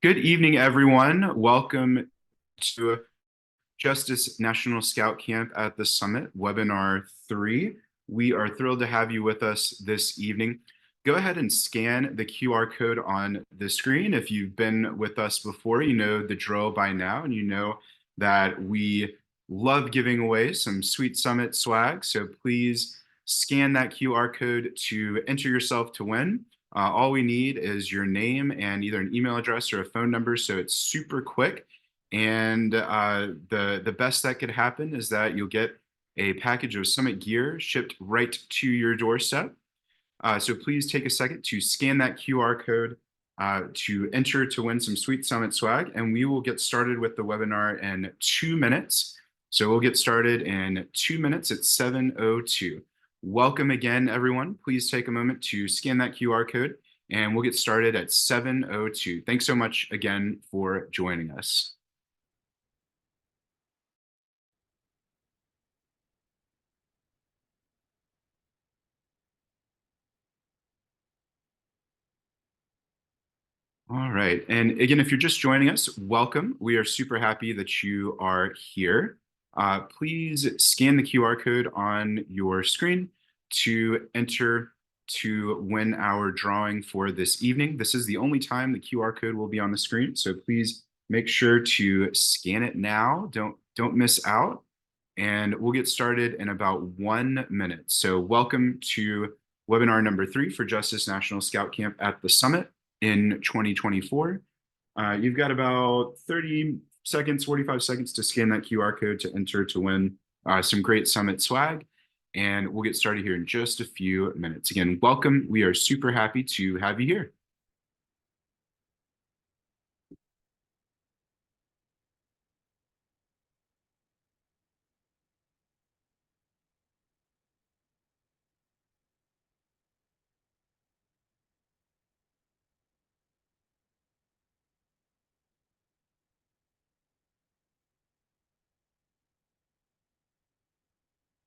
Good evening, everyone. Welcome to Justice National Scout Camp at the Summit, Webinar 3. We are thrilled to have you with us this evening. Go ahead and scan the QR code on the screen. If you've been with us before, you know the drill by now, and you know that we love giving away some sweet Summit swag. So please scan that QR code to enter yourself to win. All we need is your name and either an email address or a phone number, so it's super quick. And the best that could happen is that you'll get a package of Summit gear shipped right to your doorstep. So please take a second to scan that QR code to enter to win some sweet Summit swag, and we will get started with the webinar in 2 minutes. So we'll get started in 2 minutes at 7:02. Welcome again, everyone. Please take a moment to scan that QR code, and we'll get started at 7:02. Thanks so much again for joining us. All right. And again, if you're just joining us, welcome. We are super happy that you are here. Please scan the QR code on your screen to enter to win our drawing for this evening. This is the only time the QR code will be on the screen, so please make sure to scan it now. Don't miss out. And we'll get started in about 1 minute. So welcome to webinar number 3 for Justice National Scout Camp at the Summit in 2024. You've got about 30 seconds, 45 seconds to scan that QR code to enter to win some great Summit swag. And we'll get started here in just a few minutes. Again, welcome. We are super happy to have you here.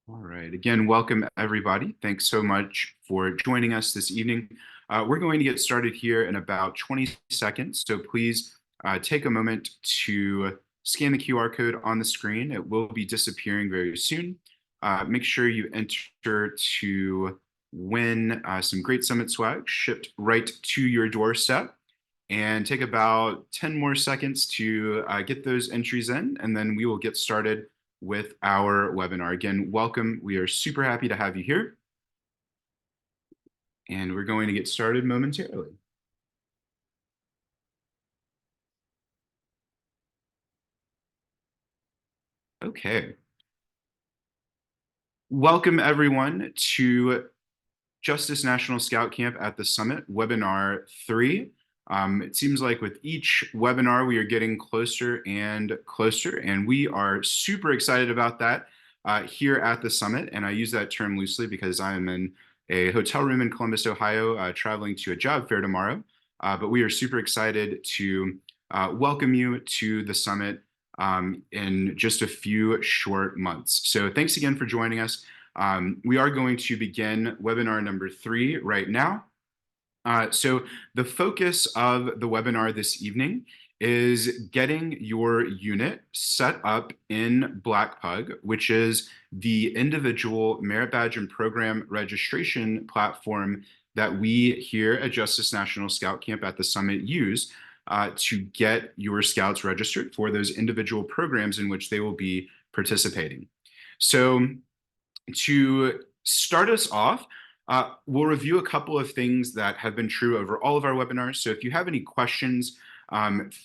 All right. Again, welcome everybody. Thanks so much for joining us this evening. We're going to get started here in about 20 seconds. So please take a moment to scan the QR code on the screen. It will be disappearing very soon. Make sure you enter to win some great Summit swag shipped right to your doorstep. And take about 10 more seconds to get those entries in, and then we will get started with our webinar. Again, welcome. We are super happy to have you here. And we're going to get started momentarily. Okay. Welcome everyone to Justice National Scout Camp at the Summit, Webinar 3. It seems like with each webinar, we are getting closer and closer, and we are super excited about that here at the Summit. And I use that term loosely because I am in a hotel room in Columbus, Ohio, traveling to a job fair tomorrow. But we are super excited to welcome you to the Summit in just a few short months. So thanks again for joining us. We are going to begin webinar number 3 right now. So the focus of the webinar this evening is getting your unit set up in Blackpug, which is the individual merit badge and program registration platform that we here at Justice National Scout Camp at the Summit use to get your scouts registered for those individual programs in which they will be participating. So to start us off, we'll review a couple of things that have been true over all of our webinars. So if you have any questions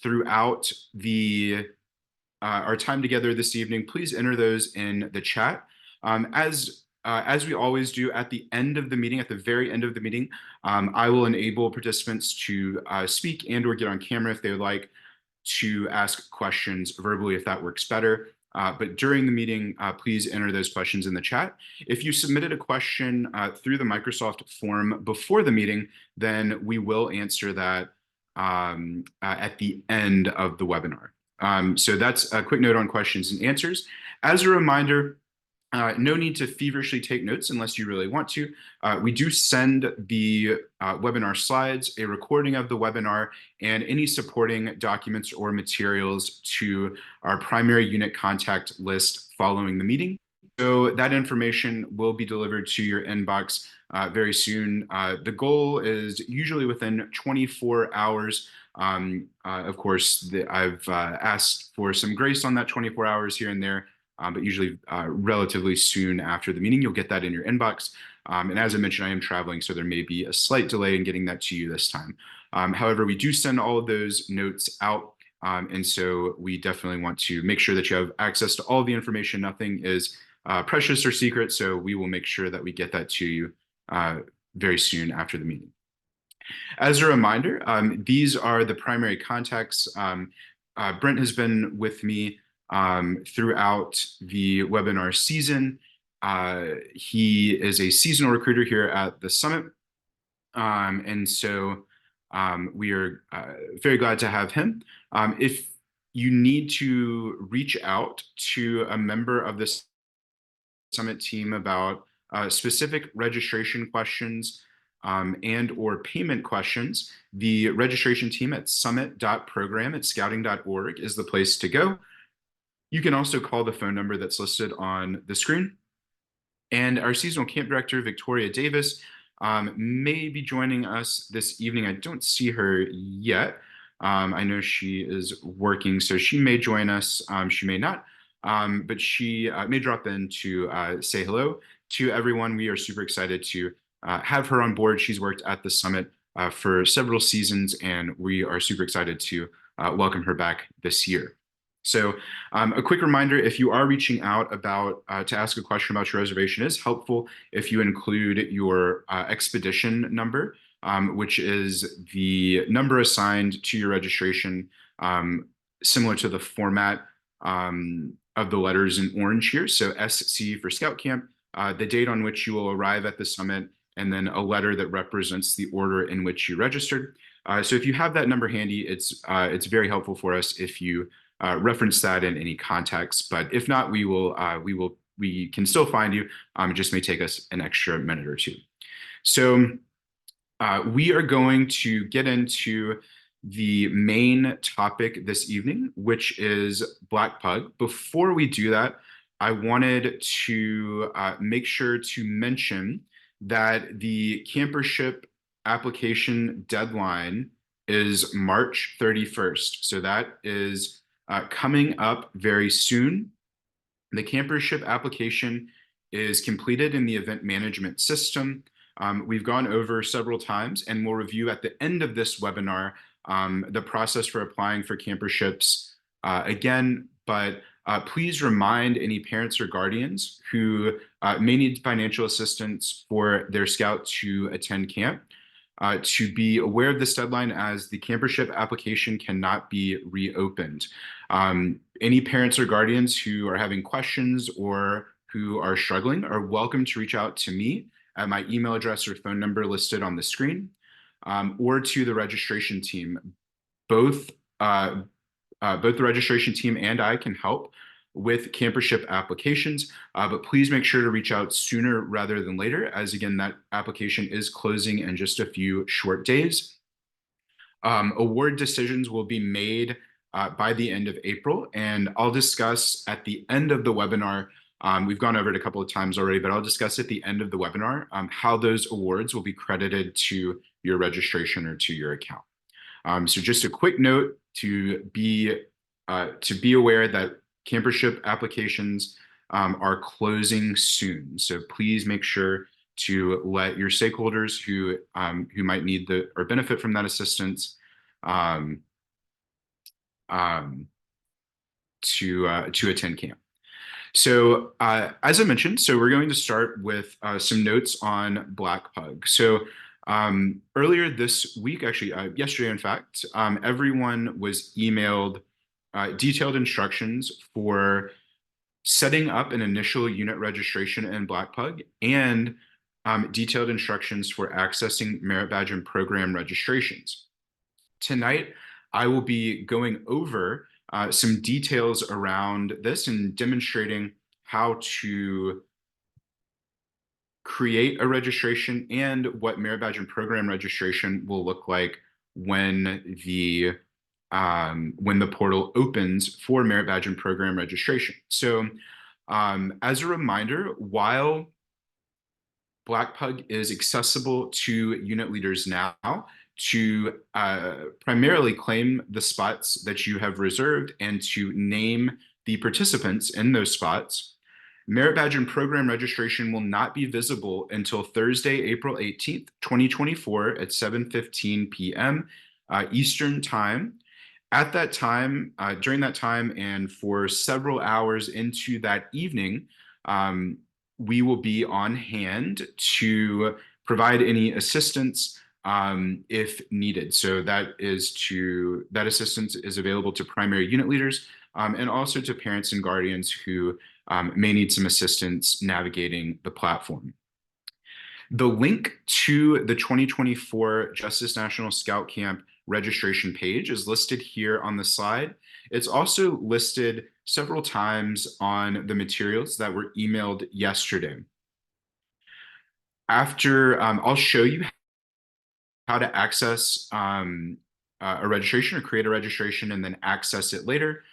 throughout our time together this evening, please enter those in the chat. As we always do at the end of the meeting, at the very end of the meeting, I will enable participants to speak and or get on camera if they would like to ask questions verbally if that works better. But during the meeting, please enter those questions in the chat. If you submitted a question through the Microsoft form before the meeting, then we will answer that at the end of the webinar. So that's a quick note on questions and answers. As a reminder, No need to feverishly take notes unless you really want to. We do send the webinar slides, a recording of the webinar, and any supporting documents or materials to our primary unit contact list following the meeting. So that information will be delivered to your inbox very soon. The goal is usually within 24 hours. Of course, I've asked for some grace on that 24 hours here and there, but usually relatively soon after the meeting, you'll get that in your inbox. And as I mentioned, I am traveling, so there may be a slight delay in getting that to you this time. However, we do send all of those notes out. And so we definitely want to make sure that you have access to all the information. Nothing is precious or secret, so we will make sure that we get that to you very soon after the meeting. As a reminder, these are the primary contacts. Brent has been with me throughout the webinar season. He is a seasonal recruiter here at the summit. And so we are very glad to have him. If you need to reach out to a member of the summit team about specific registration questions and or payment questions, the registration team at summit.program@scouting.org is the place to go. You can also call the phone number that's listed on the screen. And our seasonal camp director, Victoria Davis, may be joining us this evening. I don't see her yet. I know she is working, so she may join us. She may not, but she may drop in to say hello to everyone. We are super excited to have her on board. She's worked at the summit for several seasons, and we are super excited to welcome her back this year. So a quick reminder, if you are reaching out about to ask a question about your reservation, it is helpful if you include your expedition number, which is the number assigned to your registration, similar to the format of the letters in orange here. So SC for Scout Camp, the date on which you will arrive at the summit, and then a letter that represents the order in which you registered. So if you have that number handy, it's very helpful for us if you reference that in any context. But if not, we can still find you. It just may take us an extra minute or two. So we are going to get into the main topic this evening, which is Black Pug. Before we do that, I wanted to make sure to mention that the campership application deadline is March 31st. So that is coming up very soon. The campership application is completed in the event management system. We've gone over several times, and we'll review at the end of this webinar the process for applying for camperships again, but please remind any parents or guardians who may need financial assistance for their scout to attend camp to be aware of this deadline, as the campership application cannot be reopened. Any parents or guardians who are having questions or who are struggling are welcome to reach out to me at my email address or phone number listed on the screen, or to the registration team. Both the registration team and I can help with campership applications, but please make sure to reach out sooner rather than later, as again, that application is closing in just a few short days. Award decisions will be made by the end of April, and I'll discuss at the end of the webinar. We've gone over it a couple of times already, but I'll discuss at the end of the webinar how those awards will be credited to your registration or to your account. So just a quick note to be aware that campership applications are closing soon. So please make sure to let your stakeholders who might need or benefit from that assistance to attend camp. So as I mentioned, so we're going to start with some notes on Black Pug. So earlier this week, actually yesterday, in fact, everyone was emailed detailed instructions for setting up an initial unit registration in Black Pug, and detailed instructions for accessing merit badge and program registrations. Tonight, I will be going over some details around this and demonstrating how to create a registration and what merit badge and program registration will look like when the portal opens for merit badge and program registration. So as a reminder, while Blackpug is accessible to unit leaders now to primarily claim the spots that you have reserved and to name the participants in those spots. Merit badge and program registration will not be visible until Thursday, April 18th, 2024 at 7:15 p.m. Eastern Time. At that time, during that time, and for several hours into that evening, we will be on hand to provide any assistance if needed. So that assistance is available to primary unit leaders and also to parents and guardians who may need some assistance navigating the platform. The link to the 2024 Justice National Scout Camp registration page is listed here on the slide. It's also listed several times on the materials that were emailed yesterday. I'll show you how to access a registration or create a registration and then access it later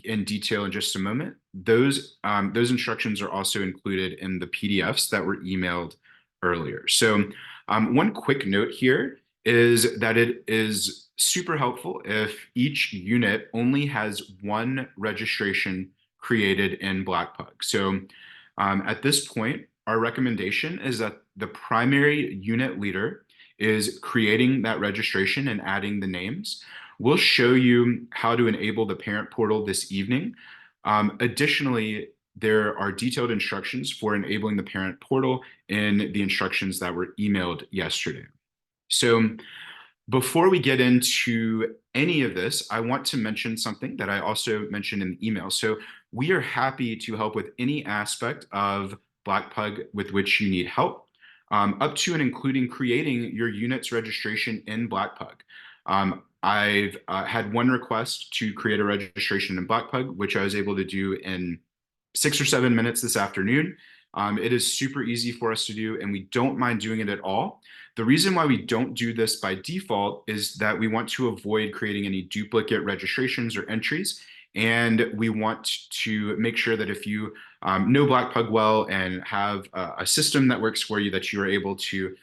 in detail in just a moment. Those instructions are also included in the PDFs that were emailed earlier. So one quick note here is that it is super helpful if each unit only has one registration created in Blackpug. So at this point, our recommendation is that the primary unit leader is creating that registration and adding the names. We'll show you how to enable the parent portal this evening. Additionally, there are detailed instructions for enabling the parent portal in the instructions that were emailed yesterday. So before we get into any of this, I want to mention something that I also mentioned in the email. So we are happy to help with any aspect of Blackpug with which you need help, up to and including creating your unit's registration in Blackpug. I've had one request to create a registration in Blackpug, which I was able to do in 6 or 7 minutes this afternoon. It is super easy for us to do, and we don't mind doing it at all. The reason why we don't do this by default is that we want to avoid creating any duplicate registrations or entries. And we want to make sure that if you know Blackpug well and have a system that works for you, that you are able to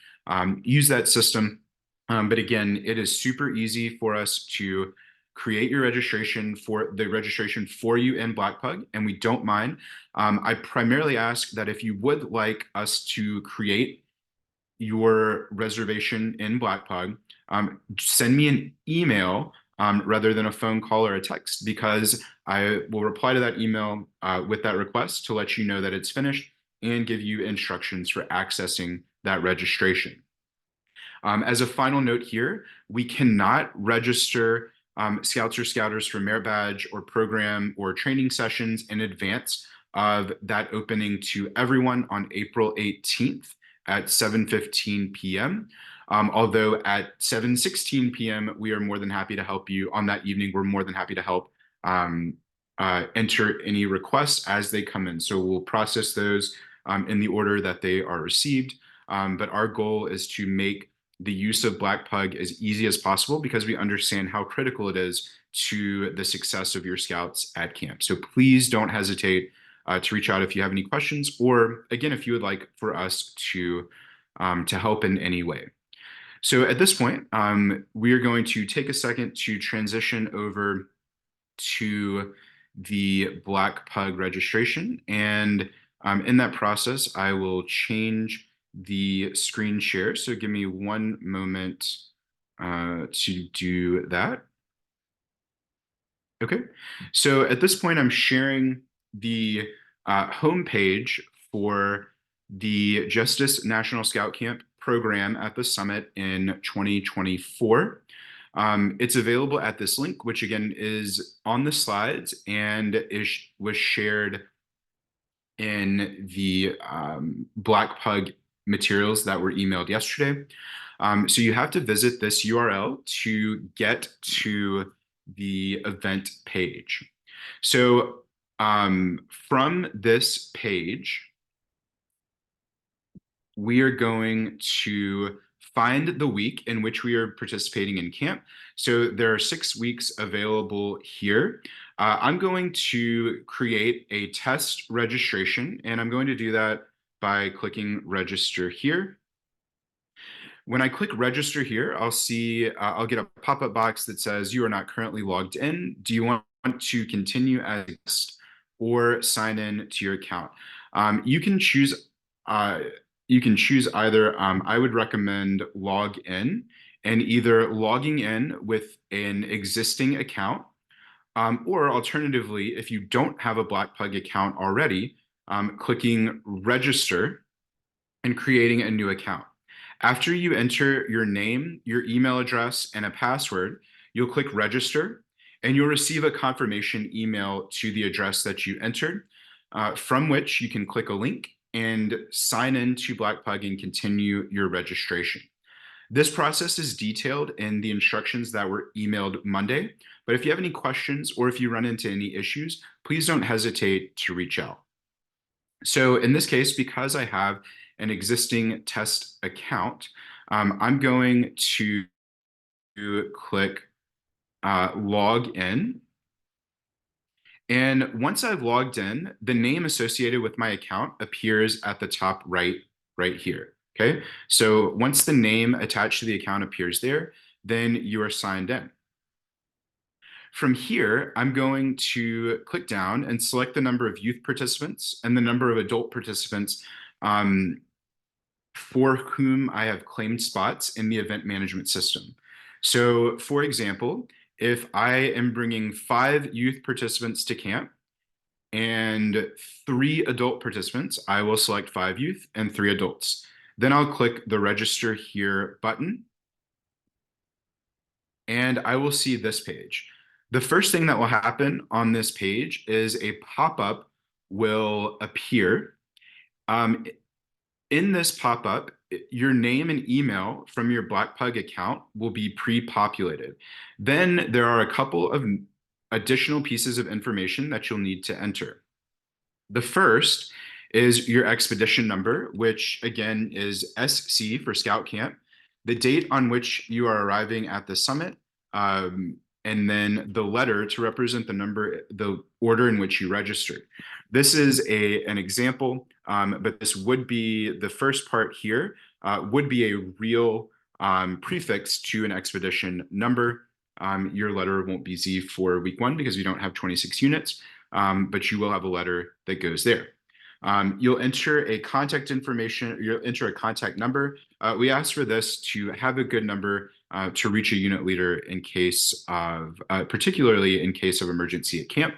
use that system. But again, it is super easy for us to create your registration for you in Blackpug, and we don't mind. I primarily ask that if you would like us to create your reservation in Blackpug, send me an email rather than a phone call or a text, because I will reply to that email with that request to let you know that it's finished and give you instructions for accessing that registration. As a final note here, we cannot register scouts or scouters for merit badge or program or training sessions in advance of that opening to everyone on April 18th at 7:15 p.m. Although at 7:16 p.m., we are more than happy to help you on that evening. We're more than happy to help enter any requests as they come in. So we'll process those in the order that they are received. But our goal is to make the use of Blackpug as easy as possible, because we understand how critical it is to the success of your scouts at camp. So please don't hesitate to reach out if you have any questions, or again, if you would like for us to help in any way. So at this point, we are going to take a second to transition over to the Blackpug registration. And in that process, I will change the screen share. So give me one moment to do that. Okay, so at this point, I'm sharing the homepage for the Justice National Scout Camp program at the summit in 2024. It's available at this link, which again is on the slides and was shared in the Blackpug materials that were emailed yesterday. So you have to visit this URL to get to the event page. So From this page, we are going to find the week in which we are participating in camp. So there are 6 weeks available here. I'm going to create a test registration, and I'm going to do that by clicking register here. When I click register here, I'll get a pop-up box that says you are not currently logged in. Do you want to continue as a guest or sign in to your account? You can choose uh, either. I would recommend log in, and either logging in with an existing account, or alternatively, if you don't have a Blackpug account already, clicking register and creating a new account. After you enter your name, your email address, and a password, you'll click register and you'll receive a confirmation email to the address that you entered, from which you can click a link and sign in to Blackpug and continue your registration. This process is detailed in the instructions that were emailed Monday, but if you have any questions or if you run into any issues, please don't hesitate to reach out. So in this case, because I have an existing test account, I'm going to click log in. And once I've logged in, the name associated with my account appears at the top right here. Okay, so once the name attached to the account appears there, then you are signed in. From here, I'm going to click down and select the number of youth participants and the number of adult participants for whom I have claimed spots in the event management system. So, for example, if I am bringing 5 youth participants to camp and 3 adult participants, I will select 5 youth and 3 adults. Then I'll click the register here button and I will see this page. The first thing that will happen on this page is a pop-up will appear. In this pop-up, your name and email from your Blackpug account will be pre-populated. Then there are a couple of additional pieces of information that you'll need to enter. The first is your expedition number, which again is SC for Scout Camp, the date on which you are arriving at the summit, and then the letter to represent the order in which you registered. This is an example, but this would be the first part here, would be a real prefix to an expedition number. Your letter won't be Z for week 1 because we don't have 26 units, but you will have a letter that goes there. You'll enter a contact information, you'll enter a contact number. We ask for this to have a good number to reach a unit leader in case of, particularly in case of emergency at camp.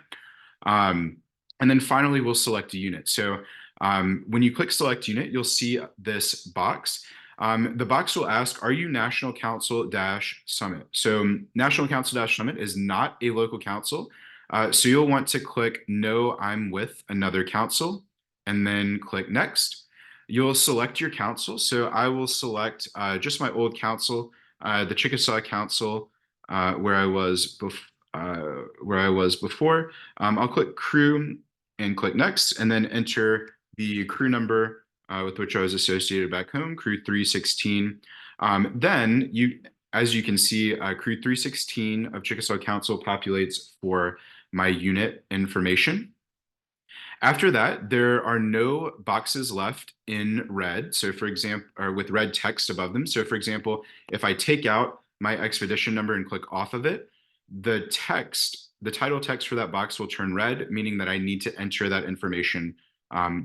And then finally, we'll select a unit. So when you click select unit, you'll see this box. The box will ask, are you National Council-Summit? So National Council-Summit is not a local council. So you'll want to click no, I'm with another council, and then click next. You'll select your council. So I will select just my old council, the Chickasaw Council, where I was before. I'll click crew and click next, and then enter the crew number with which I was associated back home, crew 316. Then as you can see, crew 316 of Chickasaw Council populates for my unit information. After that, there are no boxes left in red. So for example, or with red text above them. So for example, if I take out my expedition number and click off of it, the title text for that box will turn red, meaning that I need to enter that information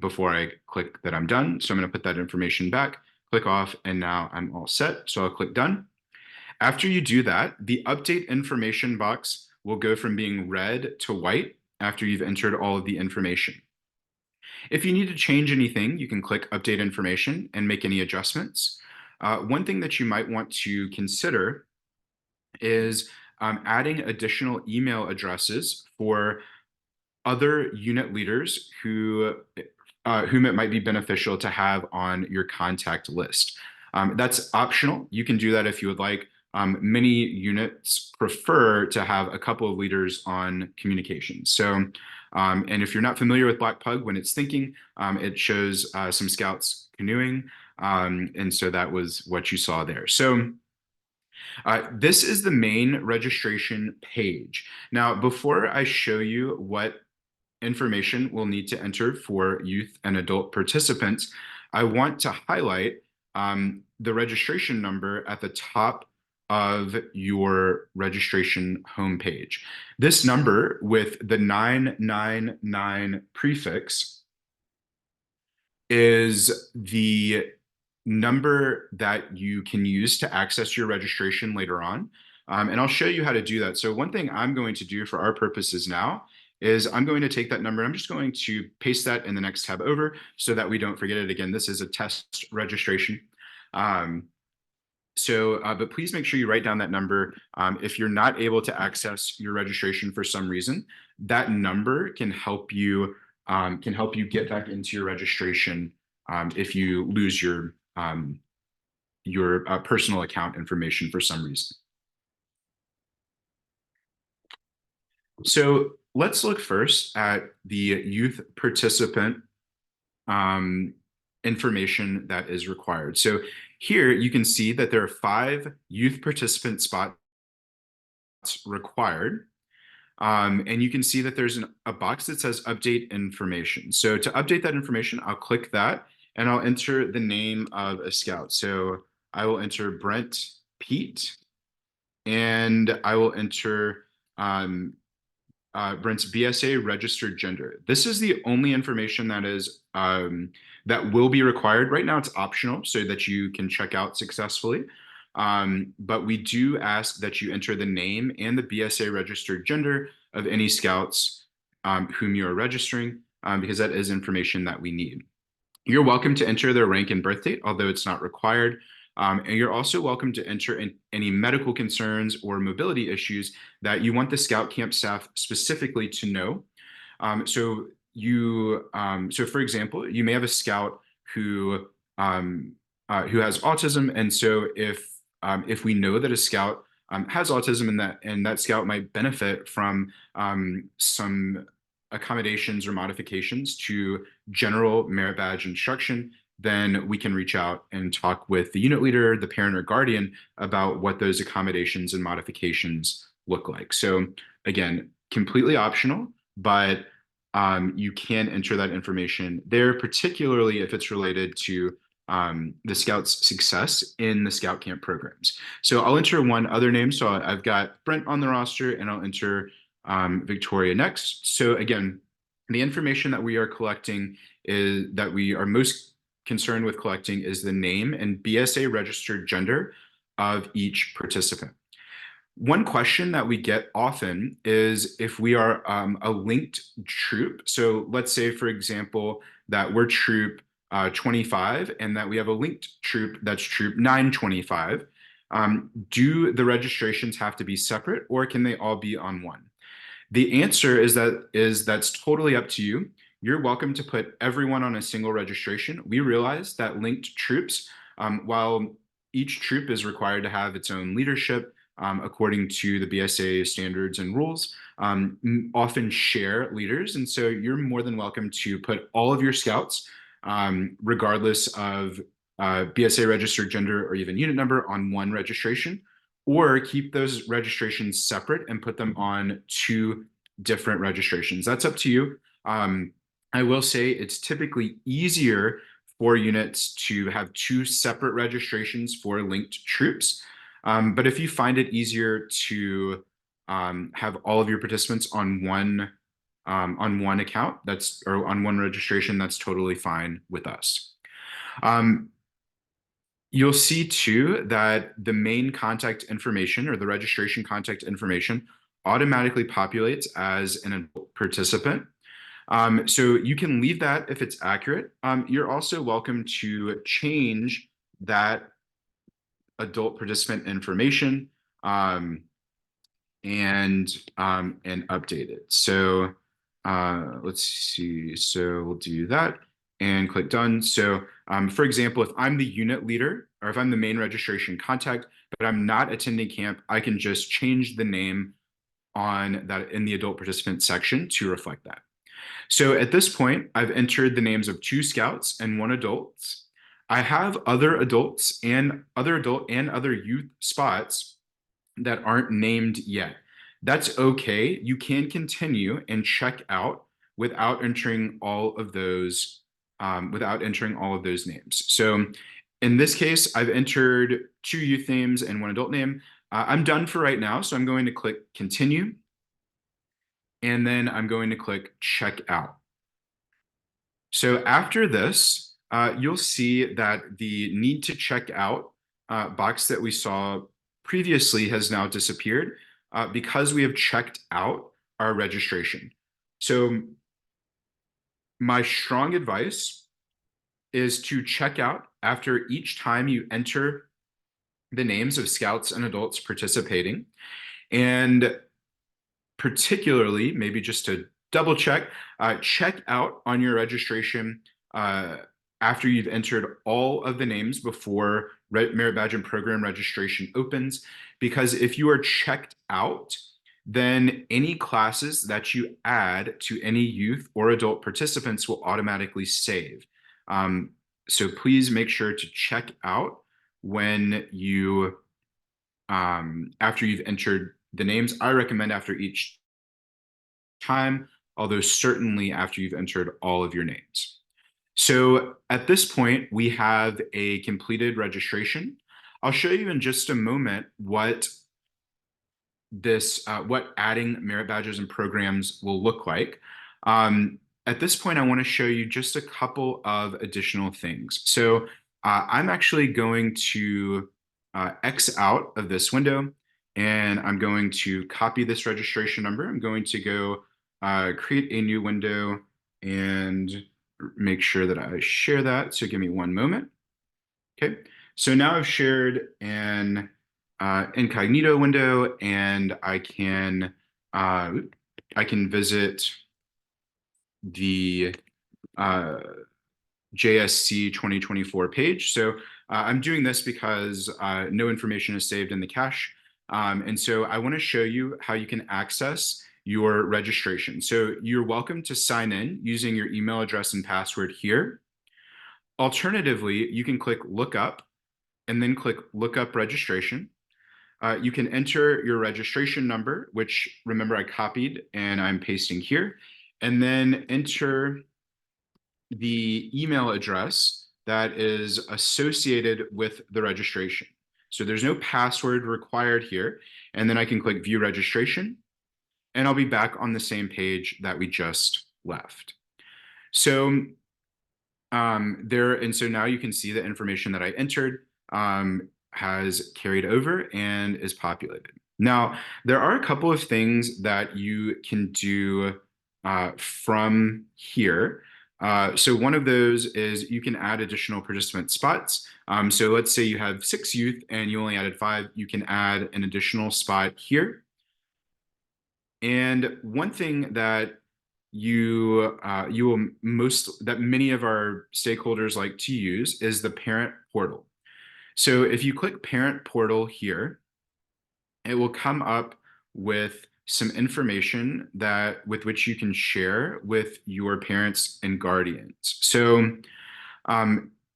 before I click that I'm done. So I'm going to put that information back, click off, and now I'm all set. So I'll click done. After you do that, the update information box will go from being red to white after you've entered all of the information. If you need to change anything, you can click update information and make any adjustments. One thing that you might want to consider is adding additional email addresses for other unit leaders whom it might be beneficial to have on your contact list. That's optional. You can do that if you would like. Many units prefer to have a couple of leaders on communication. So And if you're not familiar with Black Pug, when it's thinking, it shows some scouts canoeing. And so that was what you saw there. So this is the main registration page. Now, before I show you what information we'll need to enter for youth and adult participants, I want to highlight the registration number at the top of your registration homepage. This number with the 999 prefix is the number that you can use to access your registration later on. And I'll show you how to do that. So one thing I'm going to do for our purposes now is I'm going to take that number. I'm just going to paste that in the next tab over so that we don't forget it. Again, this is a test registration. But please make sure you write down that number. If you're not able to access your registration for some reason, that number can help you get back into your registration if you lose your personal account information for some reason. So let's look first at the youth participant information that is required. So here you can see that there are 5 youth participant spots required. And you can see that there's a box that says update information. So to update that information, I'll click that and I'll enter the name of a scout. So I will enter Brent Pete, and I will enter Brent's BSA registered gender. This is the only information that is that will be required. Right now it's optional so that you can check out successfully. But we do ask that you enter the name and the BSA registered gender of any scouts whom you are registering, because that is information that we need. You're welcome to enter their rank and birth date, although it's not required. And you're also welcome to enter in any medical concerns or mobility issues that you want the Scout Camp staff specifically to know. So for example, you may have a scout who has autism, and so if we know that a scout has autism and that scout might benefit from some accommodations or modifications to general merit badge instruction, then we can reach out and talk with the unit leader, the parent or guardian about what those accommodations and modifications look like. So again, completely optional, but you can enter that information there, particularly if it's related to the Scouts' success in the Scout Camp programs. So I'll enter one other name. So I've got Brent on the roster, and I'll enter Victoria next. So again, the information that we are collecting that we are most concerned with collecting is the name and BSA registered gender of each participant. One question that we get often is if we are a linked troop. So let's say, for example, that we're troop 25 and that we have a linked troop that's troop 925. Do the registrations have to be separate, or can they all be on one? The answer is that's totally up to you. You're welcome to put everyone on a single registration. We realize that linked troops, while each troop is required to have its own leadership according to the BSA standards and rules, often share leaders. And so you're more than welcome to put all of your scouts, regardless of BSA registered gender or even unit number, on one registration, or keep those registrations separate and put them on 2 different registrations. That's up to you. I will say it's typically easier for units to have 2 separate registrations for linked troops. But if you find it easier to have all of your participants on one account, or on one registration, that's totally fine with us. You'll see too that the main contact information, or the registration contact information, automatically populates as an adult participant. So you can leave that if it's accurate. You're also welcome to change that adult participant information and update it. So let's see. So we'll do that and click done. So for example, if I'm the unit leader, or if I'm the main registration contact, but I'm not attending camp, I can just change the name on that in the adult participant section to reflect that. So at this point, I've entered the names of two scouts and one adult. I have other adult and other youth spots that aren't named yet. That's okay. You can continue and check out without entering all of those names. So in this case, I've entered two youth names and one adult name. I'm done for right now, so I'm going to click continue, and then I'm going to click check out. So after this, you'll see that the need to check out box that we saw previously has now disappeared because we have checked out our registration. So my strong advice is to check out after each time you enter the names of scouts and adults participating. And particularly, maybe just to double check, check out on your registration uh, after you've entered all of the names before Merit Badge and Program registration opens. Because if you are checked out, then any classes that you add to any youth or adult participants will automatically save. Um, so please make sure to check out when you after you've entered the names. I recommend after each time, although certainly after you've entered all of your names. So at this point, we have a completed registration. I'll show you in just a moment what adding merit badges and programs will look like. At this point, I want to show you just a couple of additional things. So I'm actually going to X out of this window, and I'm going to copy this registration number. I'm going to go create a new window and make sure that I share that. So give me one moment. Okay, so now I've shared an incognito window, and uh, I can visit the uh, JSC 2024 page. So I'm doing this because no information is saved in the cache. And so I want to show you how you can access your registration. So you're welcome to sign in using your email address and password here. Alternatively, you can click look up and then click look up registration. You can enter your registration number, which remember I copied and I'm pasting here, and then enter the email address that is associated with the registration. So there's no password required here. And then I can click view registration, and I'll be back on the same page that we just left. So so now you can see the information that I entered has carried over and is populated. Now, there are a couple of things that you can do from here. So one of those is you can add additional participant spots. So let's say you have 6 youth and you only added 5, you can add an additional spot here. And one thing that that many of our stakeholders like to use is the parent portal. So if you click parent portal here, it will come up with some information with which you can share with your parents and guardians. So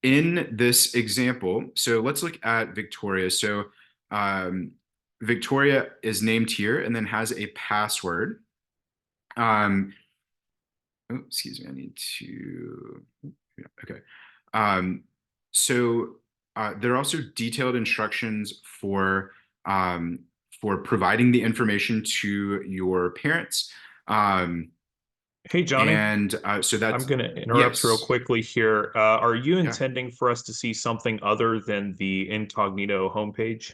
in this example, so let's look at Victoria. So Victoria is named here and then has a password. Oh, excuse me, I need to, yeah, okay. Um, so there are also detailed instructions um, for providing the information to your parents. Hey, Johnny, And so I'm that's, going to interrupt real yes. quickly here. Are you Yeah. intending for us to see something other than the incognito homepage?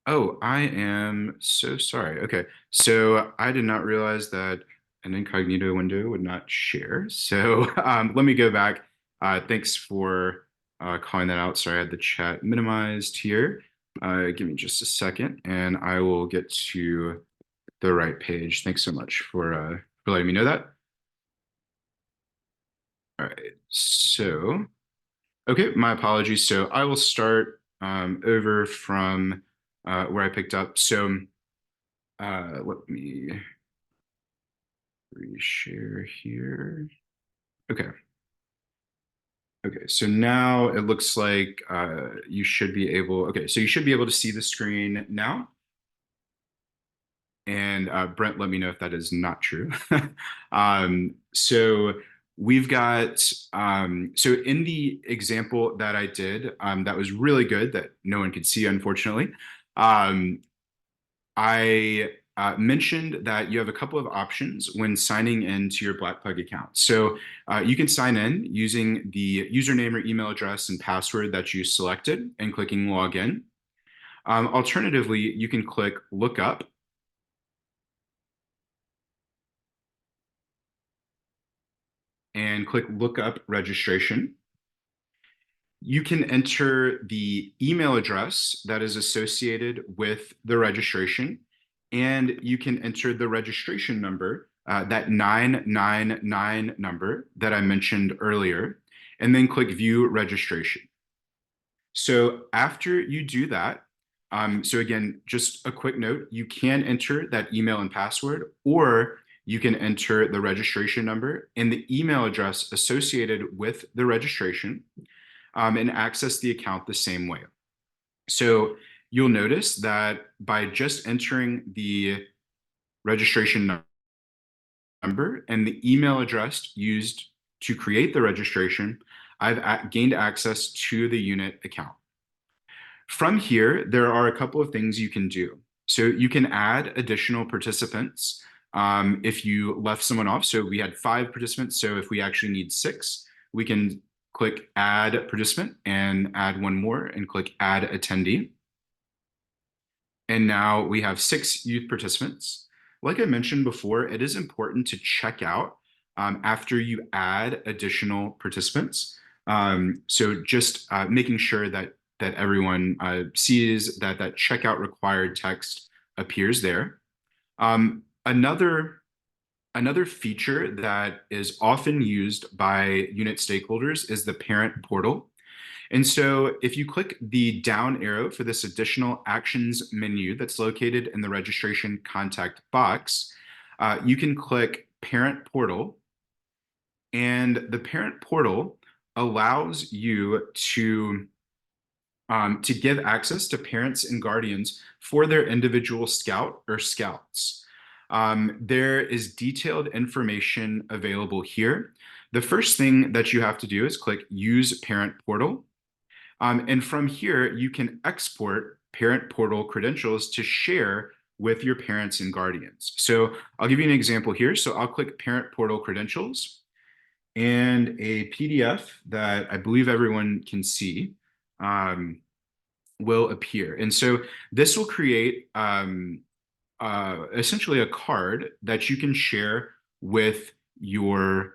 Oh, I am so sorry. Okay. So I did not realize that an incognito window would not share. So let me go back. Thanks for calling that out. Sorry, I had the chat minimized here. Give me just a second and I will get to the right page. Thanks so much for letting me know that. All right. So, okay, my apologies. So I will start over from where I picked up. So let me Reshare here. Okay. Okay, so now it looks like you should be able, okay, so you should be able to see the screen now. And Brent, let me know if that is not true. So we've got, so in the example that I did, that was really good that no one could see, unfortunately. Um, I mentioned that you have a couple of options when signing into your Blackplug account. So you can sign in using the username or email address and password that you selected and clicking login. Alternatively, you can click look up and click look up registration. You can enter the email address that is associated with the registration, and you can enter the registration number, that 999 number that I mentioned earlier, and then click view registration. So after you do that, so again, just a quick note, you can enter that email and password, or you can enter the registration number and the email address associated with the registration, and access the account the same way. So you'll notice that by just entering the registration number and the email address used to create the registration, I've gained access to the unit account. From here, there are a couple of things you can do. So you can add additional participants if you left someone off. So we had 5 participants. So if we actually need 6, we can click add participant and add one more and click add attendee. And now we have 6 youth participants. Like I mentioned before, it is important to check out after you add additional participants. So just making sure that everyone sees that that checkout required text appears there. Another feature that is often used by unit stakeholders is the parent portal. And so if you click the down arrow for this additional actions menu that's located in the registration contact box, you can click parent portal, and the parent portal allows you to give access to parents and guardians for their individual scout or scouts. There is detailed information available here. The first thing that you have to do is click Use Parent Portal. And from here, you can export parent portal credentials to share with your parents and guardians. So I'll give you an example here. So I'll click Parent Portal Credentials, and a PDF that I believe everyone can see will appear. And so this will create essentially a card that you can share with your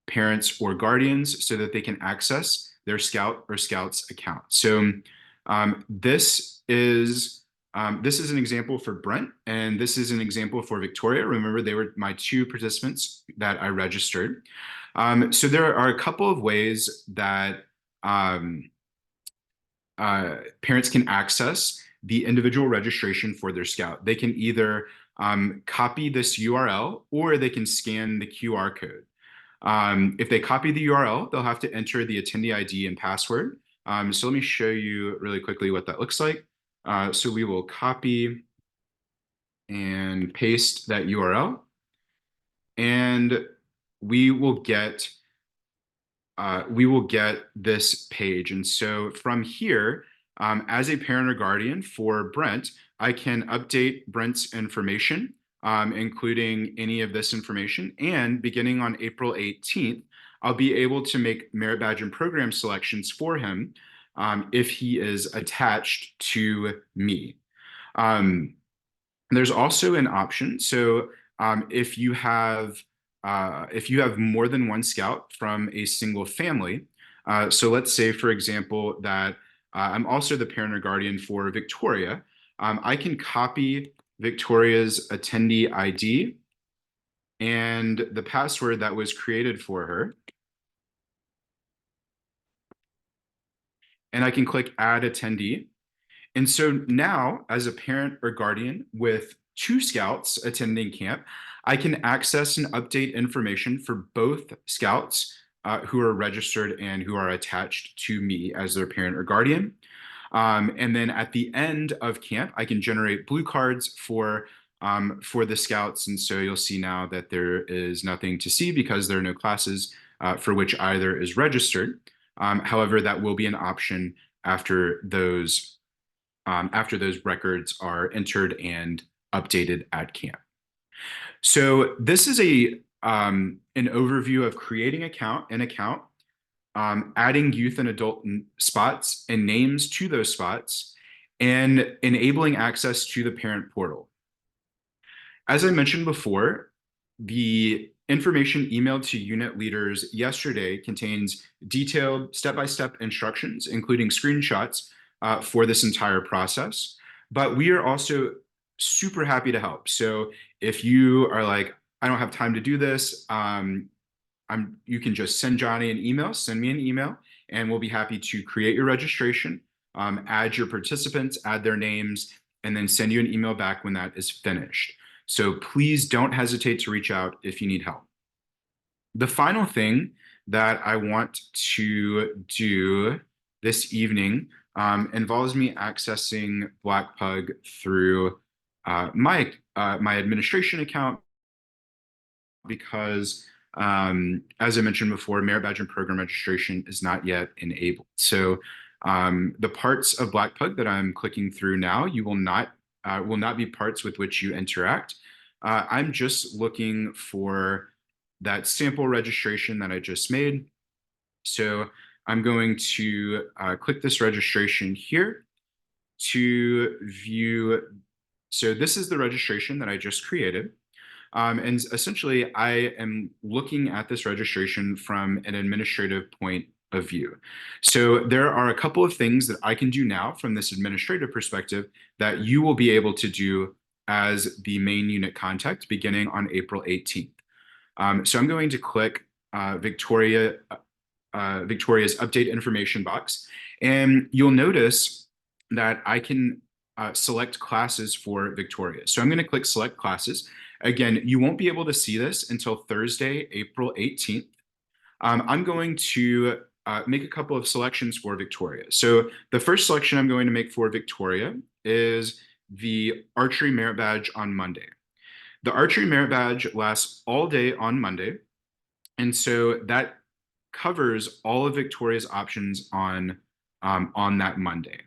parents or guardians so that they can access their scout or scouts account. So this is an example for Brent, and this is an example for Victoria. Remember, they were my 2 participants that I registered. So there are a couple of ways that parents can access the individual registration for their scout. They can either copy this URL, or they can scan the QR code. If they copy the URL, they'll have to enter the attendee ID and password. So let me show you really quickly what that looks like. So we will copy and paste that URL, and we will get this page. And so from here, as a parent or guardian for Brent, I can update Brent's information, including any of this information. And beginning on April 18th, I'll be able to make merit badge and program selections for him if he is attached to me. There's also an option. So if you have more than one scout from a single family, so let's say, for example, that I'm also the parent or guardian for Victoria, I can copy Victoria's attendee ID and the password that was created for her, and I can click Add Attendee. And so now, as a parent or guardian with two scouts attending camp, I can access and update information for both scouts who are registered and who are attached to me as their parent or guardian. And then at the end of camp, I can generate blue cards for the scouts. And so you'll see now that there is nothing to see because there are no classes for which either is registered. However, that will be an option after those records are entered and updated at camp. So this is an overview of creating an account, adding youth and adult spots and names to those spots, and enabling access to the parent portal. As I mentioned before, the information emailed to unit leaders yesterday contains detailed step-by-step instructions, including screenshots for this entire process. But we are also super happy to help. So if you are like, I don't have time to do this, you can just send Johnny an email, send me an email, and we'll be happy to create your registration, add your participants, add their names, and then send you an email back when that is finished. So please don't hesitate to reach out if you need help. The final thing that I want to do this evening involves me accessing Blackpug through my administration account because, as I mentioned before, merit badge and program registration is not yet enabled. So the parts of Blackpug that I'm clicking through now, you will not be parts with which you interact. I'm just looking for that sample registration that I just made. So I'm going to click this registration here to view. So this is the registration that I just created. And essentially, I am looking at this registration from an administrative point of view. So there are a couple of things that I can do now from this administrative perspective that you will be able to do as the main unit contact beginning on April 18th. So I'm going to click Victoria's update information box, and you'll notice that I can select classes for Victoria. So I'm going to click select classes. Again, you won't be able to see this until Thursday, April 18th. I'm going to make a couple of selections for Victoria. So the first selection I'm going to make for Victoria is the archery merit badge on Monday. The archery merit badge lasts all day on Monday. And so that covers all of Victoria's options on that Monday.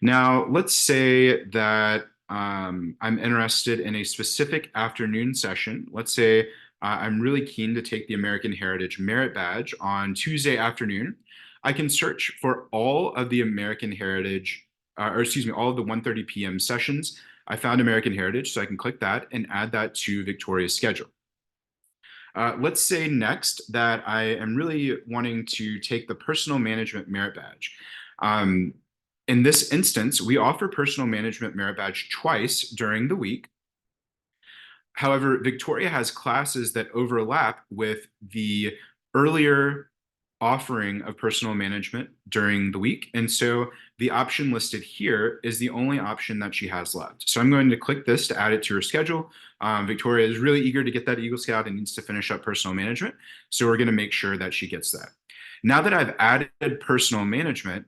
Now, let's say that I'm interested in a specific afternoon session. Let's say I'm really keen to take the American Heritage Merit Badge on Tuesday afternoon. I can search for all of the American Heritage, or excuse me, all of the 1:30 p.m. sessions. I found American Heritage, so I can click that and add that to Victoria's schedule. Let's say next that I am really wanting to take the personal management merit badge. In this instance, we offer personal management merit badge twice during the week. However, Victoria has classes that overlap with the earlier offering of personal management during the week. And so the option listed here is the only option that she has left. So I'm going to click this to add it to her schedule. Victoria is really eager to get that Eagle Scout and needs to finish up personal management. So we're going to make sure that she gets that. Now that I've added personal management,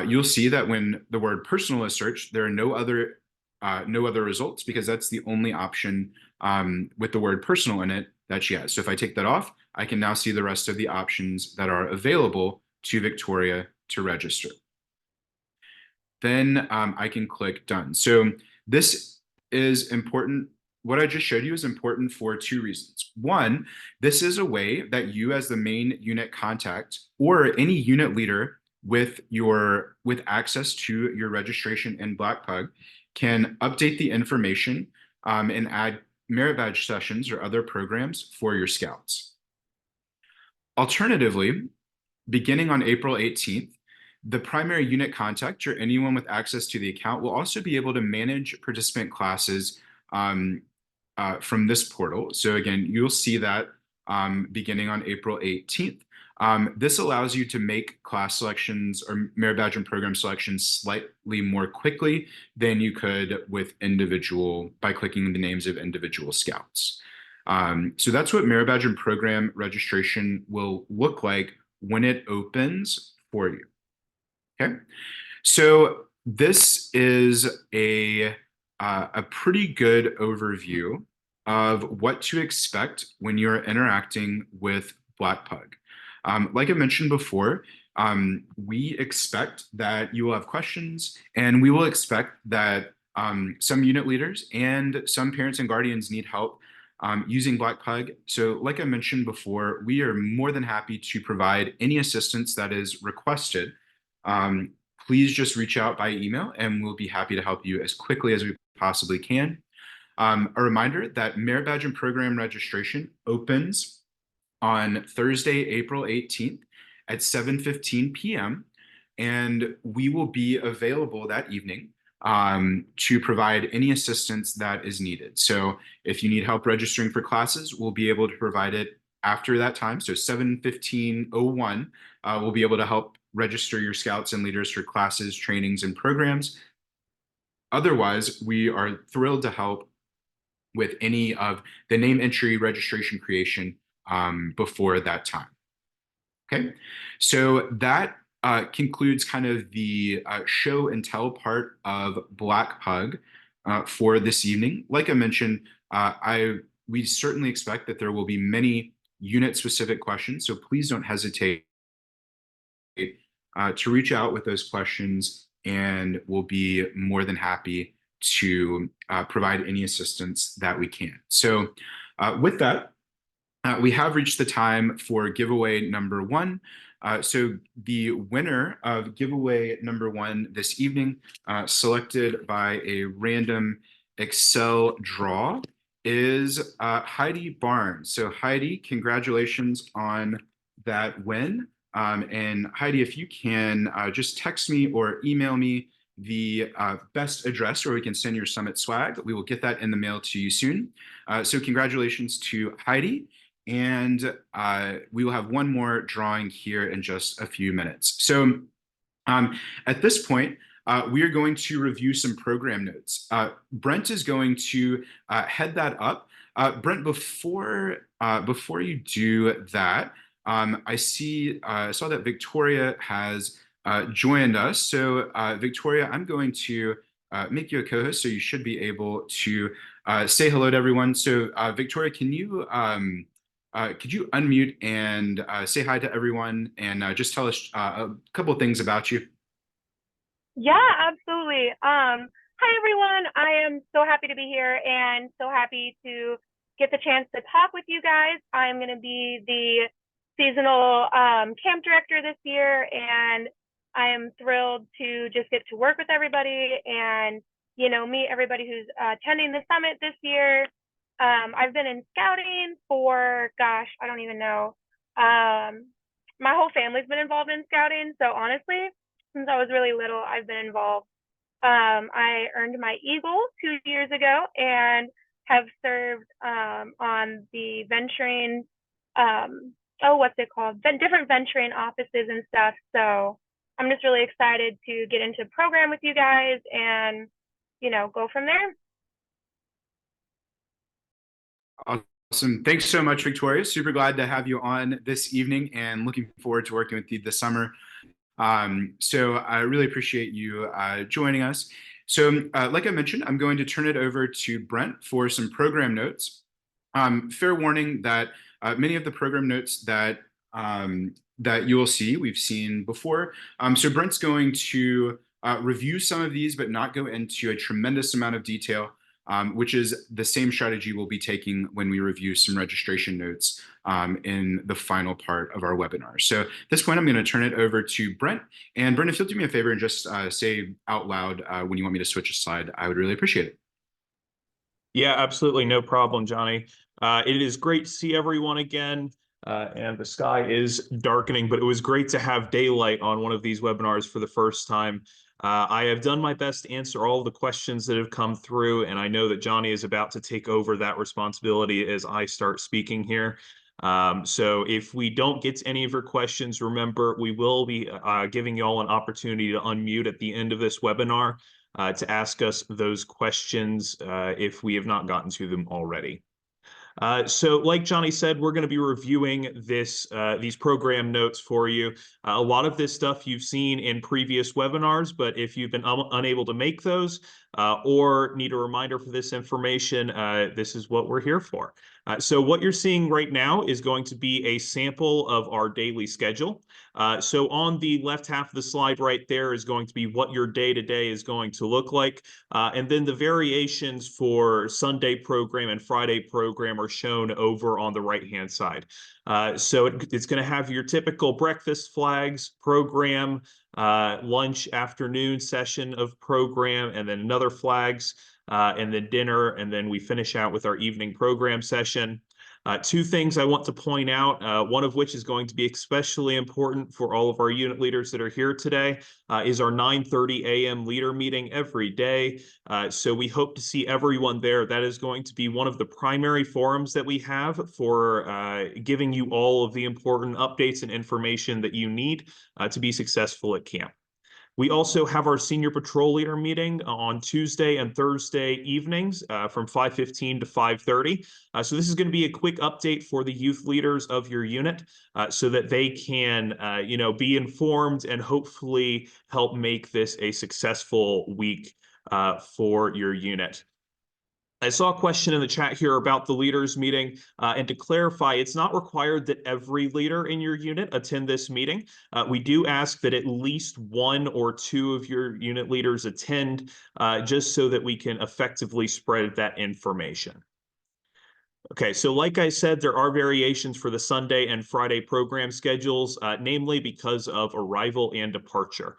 you'll see that when the word personal is searched, there are no other results because that's the only option with the word personal in it that she has. So if I take that off, I can now see the rest of the options that are available to Victoria to register. Then I can click done. So this is important. What I just showed you is important for two reasons. One, this is a way that you as the main unit contact or any unit leader with access to your registration in Blackpug can update the information and add merit badge sessions or other programs for your scouts. Alternatively, beginning on April 18th, the primary unit contact or anyone with access to the account will also be able to manage participant classes from this portal. So again, you'll see that beginning on April 18th. This allows you to make class selections or merit badge and program selections slightly more quickly than you could with individual by clicking the names of individual scouts. So that's what merit badge and program registration will look like when it opens for you. Okay. So this is a pretty good overview of what to expect when you're interacting with Black Pug. Like I mentioned before, we expect that you will have questions, and we will expect that some unit leaders and some parents and guardians need help using Black Pug. So, like I mentioned before, we are more than happy to provide any assistance that is requested. Um, Please just reach out by email and we'll be happy to help you as quickly as we possibly can. A reminder that Merit Badge and Program registration opens on Thursday, April 18th at 7:15 p.m. And we will be available that evening to provide any assistance that is needed. So if you need help registering for classes, we'll be able to provide it after that time. So 7:15:01, we'll be able to help register your scouts and leaders for classes, trainings, and programs. Otherwise, we are thrilled to help with any of the name entry registration creation before that time. Okay, so that concludes kind of the show and tell part of Black Pug for this evening. Like I mentioned, we certainly expect that there will be many unit specific questions, so please don't hesitate to reach out with those questions, and we'll be more than happy to provide any assistance that we can. So, with that, we have reached the time for giveaway number one. So the winner of giveaway number one this evening, selected by a random Excel draw, is Heidi Barnes. So Heidi, congratulations on that win. And Heidi, if you can just text me or email me the best address where we can send your summit swag, we will get that in the mail to you soon. So congratulations to Heidi. And we will have one more drawing here in just a few minutes. So at this point, we are going to review some program notes. Brent is going to head that up. Brent, before you do that, I saw that Victoria has joined us. So Victoria, I'm going to make you a co-host, so you should be able to say hello to everyone. So Victoria, could you unmute and say hi to everyone and just tell us a couple of things about you? Yeah, absolutely. Hi everyone. I am so happy to be here and so happy to get the chance to talk with you guys. I'm going to be the seasonal camp director this year, and I am thrilled to just get to work with everybody and meet everybody who's attending the summit this year. I've been in scouting for, gosh, I don't even know. My whole family's been involved in scouting, so honestly, since I was really little, I've been involved. I earned my Eagle 2 years ago and have served on the venturing, what's it called? Different venturing offices and stuff. So I'm just really excited to get into program with you guys and, go from there. Awesome. Thanks so much, Victoria. Super glad to have you on this evening and looking forward to working with you this summer. So I really appreciate you joining us. So like I mentioned, I'm going to turn it over to Brent for some program notes. Fair warning that many of the program notes that that you will see, we've seen before. So Brent's going to review some of these, but not go into a tremendous amount of detail, which is the same strategy we'll be taking when we review some registration notes in the final part of our webinar. So at this point, I'm going to turn it over to Brent. And Brent, if you'll do me a favor and just say out loud when you want me to switch a slide, I would really appreciate it. Yeah, absolutely. No problem, Johnny. It is great to see everyone again. And the sky is darkening, but it was great to have daylight on one of these webinars for the first time. I have done my best to answer all the questions that have come through, and I know that Johnny is about to take over that responsibility as I start speaking here. So if we don't get to any of your questions, remember, we will be giving you all an opportunity to unmute at the end of this webinar to ask us those questions if we have not gotten to them already. So like Johnny said, we're going to be reviewing these program notes for you. A lot of this stuff you've seen in previous webinars, but if you've been unable to make those or need a reminder for this information, this is what we're here for. So what you're seeing right now is going to be a sample of our daily schedule. So on the left half of the slide right there is going to be what your day-to-day is going to look like. And then the variations for Sunday program and Friday program are shown over on the right-hand side. So it's going to have your typical breakfast flags, program, lunch, afternoon session of program, and then another flags, and then dinner, and then we finish out with our evening program session. Two things I want to point out, one of which is going to be especially important for all of our unit leaders that are here today, is our 9:30 a.m. leader meeting every day. So we hope to see everyone there. That is going to be one of the primary forums that we have for giving you all of the important updates and information that you need to be successful at camp. We also have our senior patrol leader meeting on Tuesday and Thursday evenings from 5:15 to 5:30. So this is going to be a quick update for the youth leaders of your unit so that they can, be informed and hopefully help make this a successful week for your unit. I saw a question in the chat here about the leaders meeting, and to clarify, it's not required that every leader in your unit attend this meeting. We do ask that at least one or two of your unit leaders attend, just so that we can effectively spread that information. Okay, so like I said, there are variations for the Sunday and Friday program schedules, namely because of arrival and departure.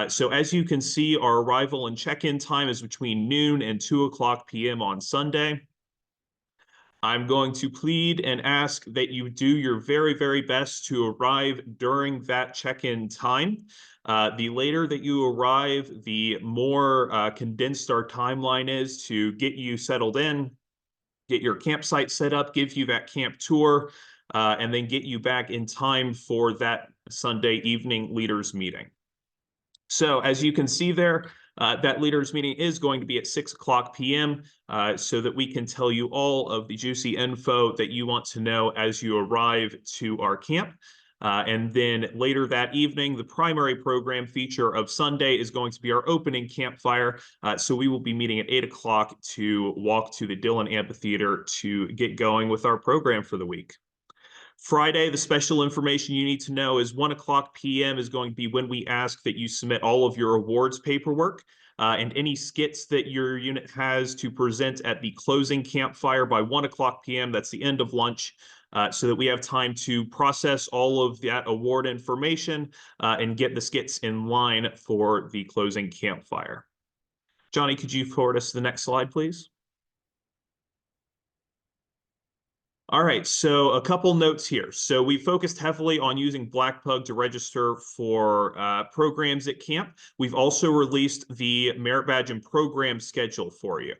So as you can see, our arrival and check-in time is between noon and 2:00 p.m. on Sunday. I'm going to plead and ask that you do your very, very best to arrive during that check-in time. The later that you arrive, the more condensed our timeline is to get you settled in, get your campsite set up, give you that camp tour, and then get you back in time for that Sunday evening leaders meeting. So as you can see there, that leaders meeting is going to be at 6:00 p.m. So that we can tell you all of the juicy info that you want to know as you arrive to our camp. And then later that evening, the primary program feature of Sunday is going to be our opening campfire. So we will be meeting at 8:00 to walk to the Dillon Amphitheater to get going with our program for the week. Friday, the special information you need to know is 1:00 p.m. is going to be when we ask that you submit all of your awards paperwork and any skits that your unit has to present at the closing campfire by 1:00 p.m. That's the end of lunch. So that we have time to process all of that award information and get the skits in line for the closing campfire. Johnny, could you forward us to the next slide, please? All right, so a couple notes here. So we focused heavily on using Blackpug to register for programs at camp. We've also released the merit badge and program schedule for you.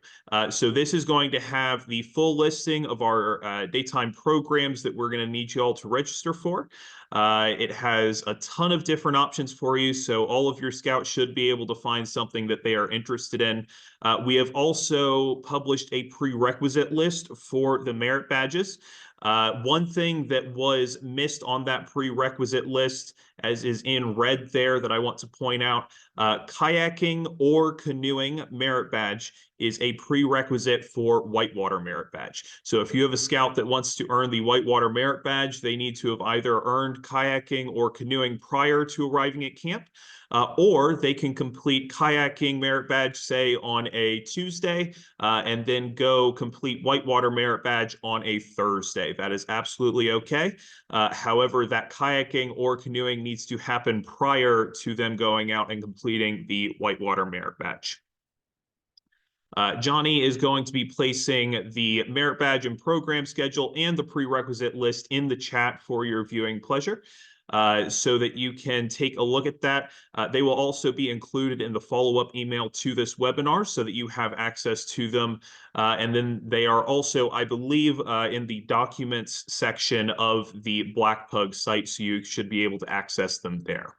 So this is going to have the full listing of our daytime programs that we're going to need you all to register for. It has a ton of different options for you, so all of your scouts should be able to find something that they are interested in. We have also published a prerequisite list for the merit badges. One thing that was missed on that prerequisite list, as is in red there, that I want to point out, kayaking or canoeing merit badge is a prerequisite for whitewater merit badge. So if you have a scout that wants to earn the whitewater merit badge, they need to have either earned kayaking or canoeing prior to arriving at camp, or they can complete kayaking merit badge, say, on a Tuesday, and then go complete whitewater merit badge on a Thursday. That is absolutely okay. However, that kayaking or canoeing needs to happen prior to them going out and completing the whitewater merit badge. Johnny is going to be placing the merit badge and program schedule and the prerequisite list in the chat for your viewing pleasure. so that you can take a look at that. They will also be included in the follow-up email to this webinar so that you have access to them. And then they are also, I believe, in the documents section of the Black Pug site, so you should be able to access them there.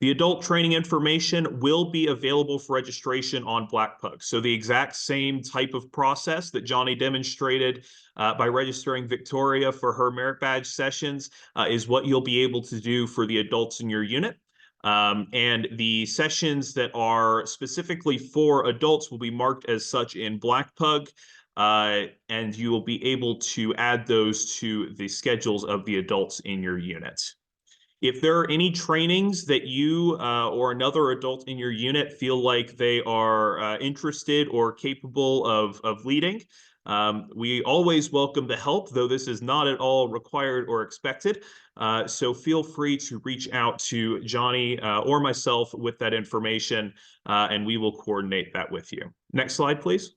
The adult training information will be available for registration on Black Pug. So the exact same type of process that Johnny demonstrated by registering Victoria for her merit badge sessions is what you'll be able to do for the adults in your unit. And the sessions that are specifically for adults will be marked as such in Black Pug. And you will be able to add those to the schedules of the adults in your unit. If there are any trainings that you or another adult in your unit feel like they are interested or capable of leading, we always welcome the help, though this is not at all required or expected. So feel free to reach out to Johnny or myself with that information, and we will coordinate that with you. Next slide, please.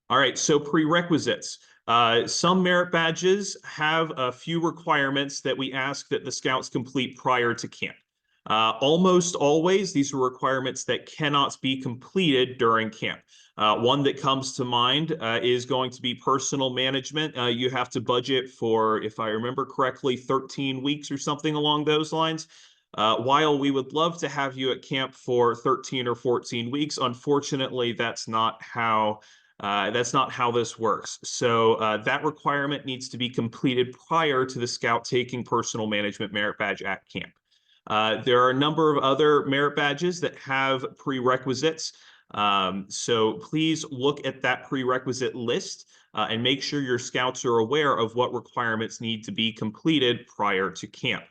All right, so prerequisites. Some merit badges have a few requirements that we ask that the scouts complete prior to camp. Almost always, these are requirements that cannot be completed during camp. One that comes to mind is going to be personal management. You have to budget for, if I remember correctly, 13 weeks or something along those lines. While we would love to have you at camp for 13 or 14 weeks, unfortunately, that's not how this works. So that requirement needs to be completed prior to the scout taking personal management merit badge at camp. There are a number of other merit badges that have prerequisites. So please look at that prerequisite list and make sure your scouts are aware of what requirements need to be completed prior to camp.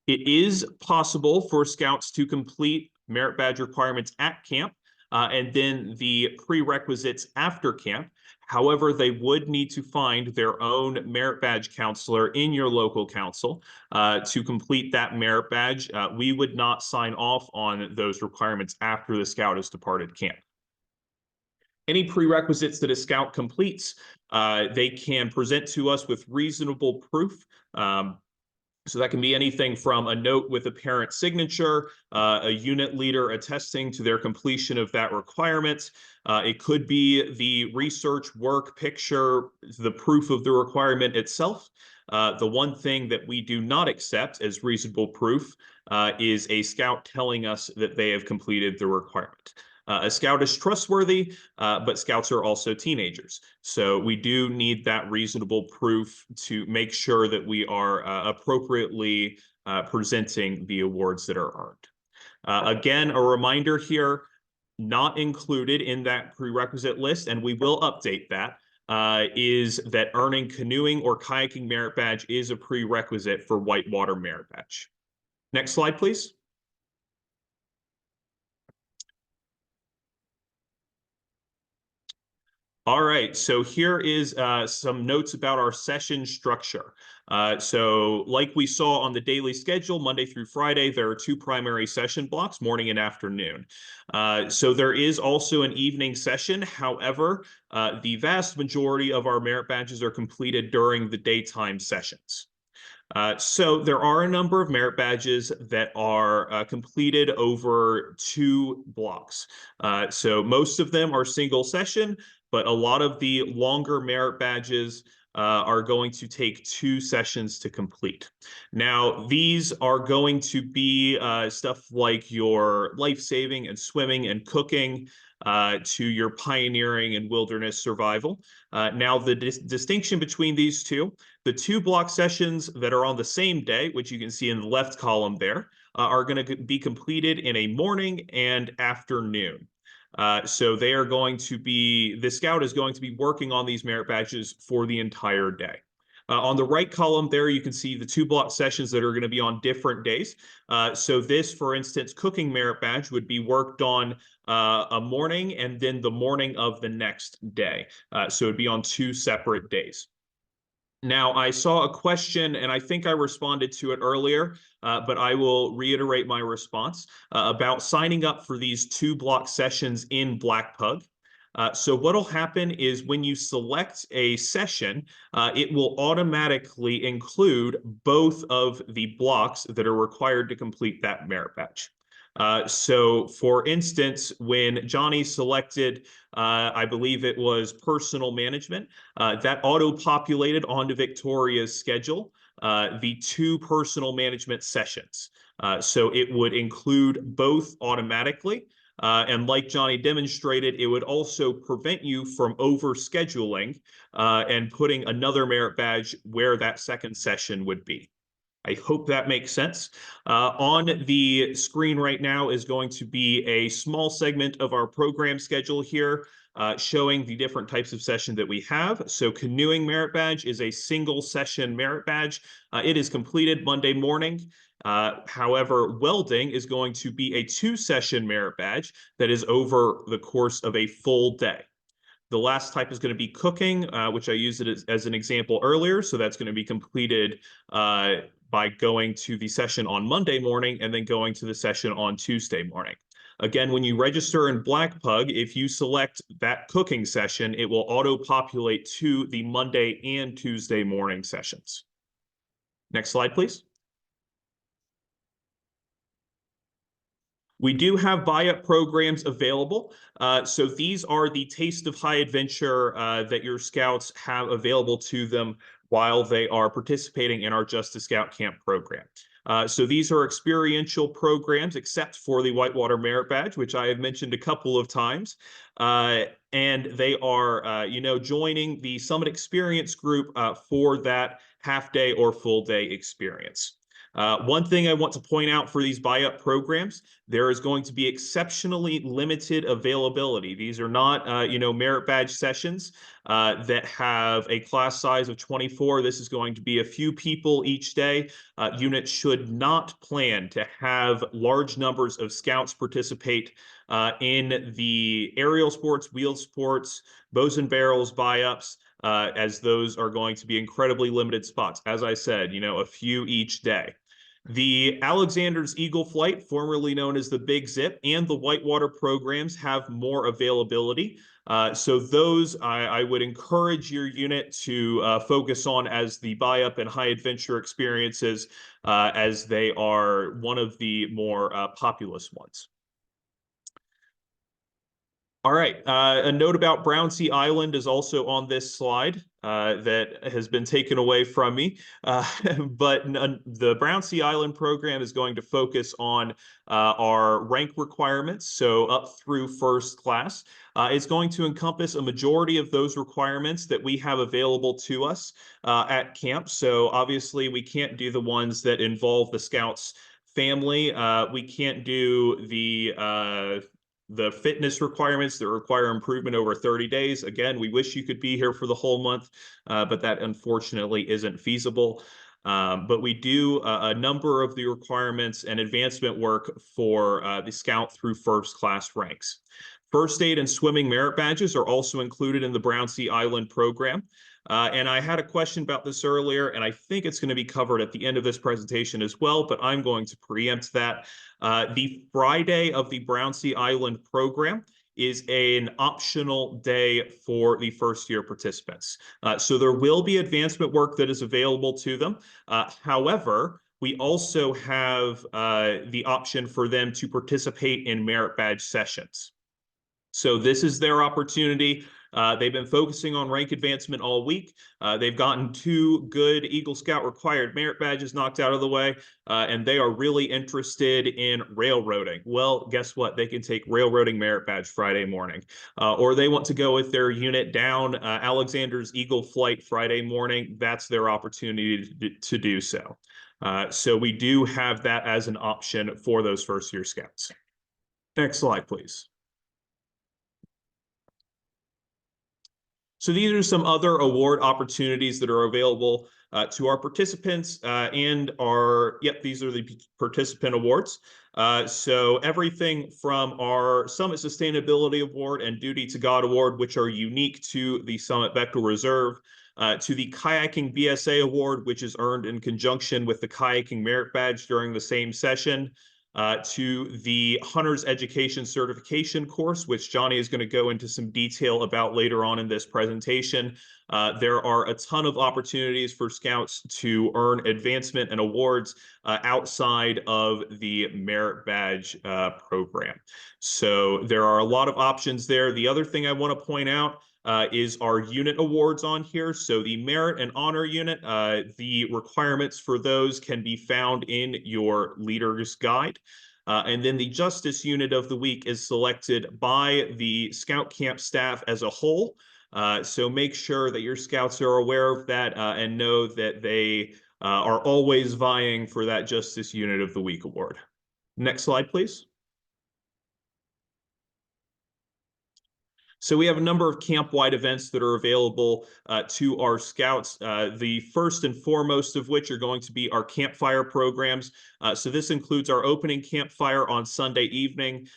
It is possible for scouts to complete merit badge requirements at camp and then the prerequisites after camp. However, they would need to find their own merit badge counselor in your local council to complete that merit badge. We would not sign off on those requirements after the scout has departed camp. Any prerequisites that a scout completes, they can present to us with reasonable proof. So that can be anything from a note with a parent signature, a unit leader attesting to their completion of that requirement. It could be the research work picture, the proof of the requirement itself. The one thing that we do not accept as reasonable proof is a scout telling us that they have completed the requirement. A scout is trustworthy, but scouts are also teenagers. So we do need that reasonable proof to make sure that we are appropriately presenting the awards that are earned. Again, a reminder here, not included in that prerequisite list, and we will update that, is that earning canoeing or kayaking merit badge is a prerequisite for whitewater merit badge. Next slide, please. All right, so here is some notes about our session structure. So like we saw on the daily schedule, Monday through Friday, there are 2 primary session blocks, morning and afternoon. So there is also an evening session. However, the vast majority of our merit badges are completed during the daytime sessions. So there are a number of merit badges that are completed over 2 blocks. So most of them are single session, but a lot of the longer merit badges are going to take 2 sessions to complete. Now, these are going to be stuff like your life-saving and swimming and cooking, to your pioneering and wilderness survival. Now, the distinction between these two, the 2 block sessions that are on the same day, which you can see in the left column there, are going to be completed in a morning and afternoon. So they are going to be, the scout is going to be working on these merit badges for the entire day. On the right column there, you can see the 2 block sessions that are going to be on different days. So this, for instance, cooking merit badge would be worked on a morning and then the morning of the next day. So it'd be on 2 separate days. Now, I saw a question, and I think I responded to it earlier, but I will reiterate my response about signing up for these 2 block sessions in Black Pug. So what'll happen is when you select a session, it will automatically include both of the blocks that are required to complete that merit badge. So for instance, when Johnny selected, I believe it was personal management, that auto-populated onto Victoria's schedule, the 2 personal management sessions. So it would include both automatically. And like Johnny demonstrated, it would also prevent you from overscheduling and putting another merit badge where that second session would be. I hope that makes sense. On the screen right now is going to be a small segment of our program schedule here, showing the different types of session that we have. So canoeing merit badge is a single session merit badge. It is completed Monday morning. However, welding is going to be a 2-session merit badge that is over the course of a full day. The last type is going to be cooking, which I used it as an example earlier. So that's going to be completed by going to the session on Monday morning and then going to the session on Tuesday morning. Again, when you register in Blackpug, if you select that cooking session, it will auto-populate to the Monday and Tuesday morning sessions. Next slide, please. We do have buy-up programs available. So these are the Taste of High Adventure that your scouts have available to them while they are participating in our Justice Scout Camp program. So these are experiential programs, except for the Whitewater Merit Badge, which I have mentioned a couple of times. And they are, joining the Summit Experience group for that half-day or full-day experience. One thing I want to point out for these buy-up programs, there is going to be exceptionally limited availability. These are not, merit badge sessions that have a class size of 24. This is going to be a few people each day. Units should not plan to have large numbers of scouts participate in the aerial sports, wheeled sports, bows and barrels buy-ups, as those are going to be incredibly limited spots. As I said, a few each day. The Alexander's Eagle Flight, formerly known as the Big Zip, and the Whitewater programs have more availability. So those I would encourage your unit to focus on as the buy-up and high adventure experiences, as they are one of the more populous ones. All right, a note about Brownsea Island is also on this slide that has been taken away from me. But the Brownsea Island program is going to focus on our rank requirements, so up through first class. It's going to encompass a majority of those requirements that we have available to us at camp. So obviously we can't do the ones that involve the Scouts family. We can't do the fitness requirements that require improvement over 30 days. Again, we wish you could be here for the whole month, but that unfortunately isn't feasible. But we do a number of the requirements and advancement work for the Scout through first class ranks. First aid and swimming merit badges are also included in the Brownsea Island program. And I had a question about this earlier, and I think it's going to be covered at the end of this presentation as well, but I'm going to preempt that. The Friday of the Brownsea Island program is an optional day for the first year participants. So there will be advancement work that is available to them. However, we also have the option for them to participate in merit badge sessions. So this is their opportunity. They've been focusing on rank advancement all week. They've gotten 2 good Eagle Scout required merit badges knocked out of the way, and they are really interested in railroading. Well, guess what? They can take railroading merit badge Friday morning. Or they want to go with their unit down Alexander's Eagle Flight Friday morning. That's their opportunity to do so. So we do have that as an option for those first year Scouts. Next slide, please. So these are some other award opportunities that are available to our participants and these are the participant awards. So everything from our Summit Sustainability Award and Duty to God Award, which are unique to the Summit Bechtel Reserve, to the Kayaking BSA Award, which is earned in conjunction with the Kayaking Merit Badge during the same session, to the Hunter's Education Certification course, which Johnny is going to go into some detail about later on in this presentation. There are a ton of opportunities for Scouts to earn advancement and awards outside of the Merit Badge program. So there are a lot of options there. The other thing I want to point out is our unit awards on here. So the Merit and Honor unit, the requirements for those can be found in your Leader's Guide. And then the Justice Unit of the Week is selected by the Scout Camp staff as a whole. So make sure that your Scouts are aware of that and know that they are always vying for that Justice Unit of the Week award. Next slide, please. So we have a number of camp-wide events that are available to our Scouts. The first and foremost of which are going to be our campfire programs. So this includes our opening campfire on Sunday evening,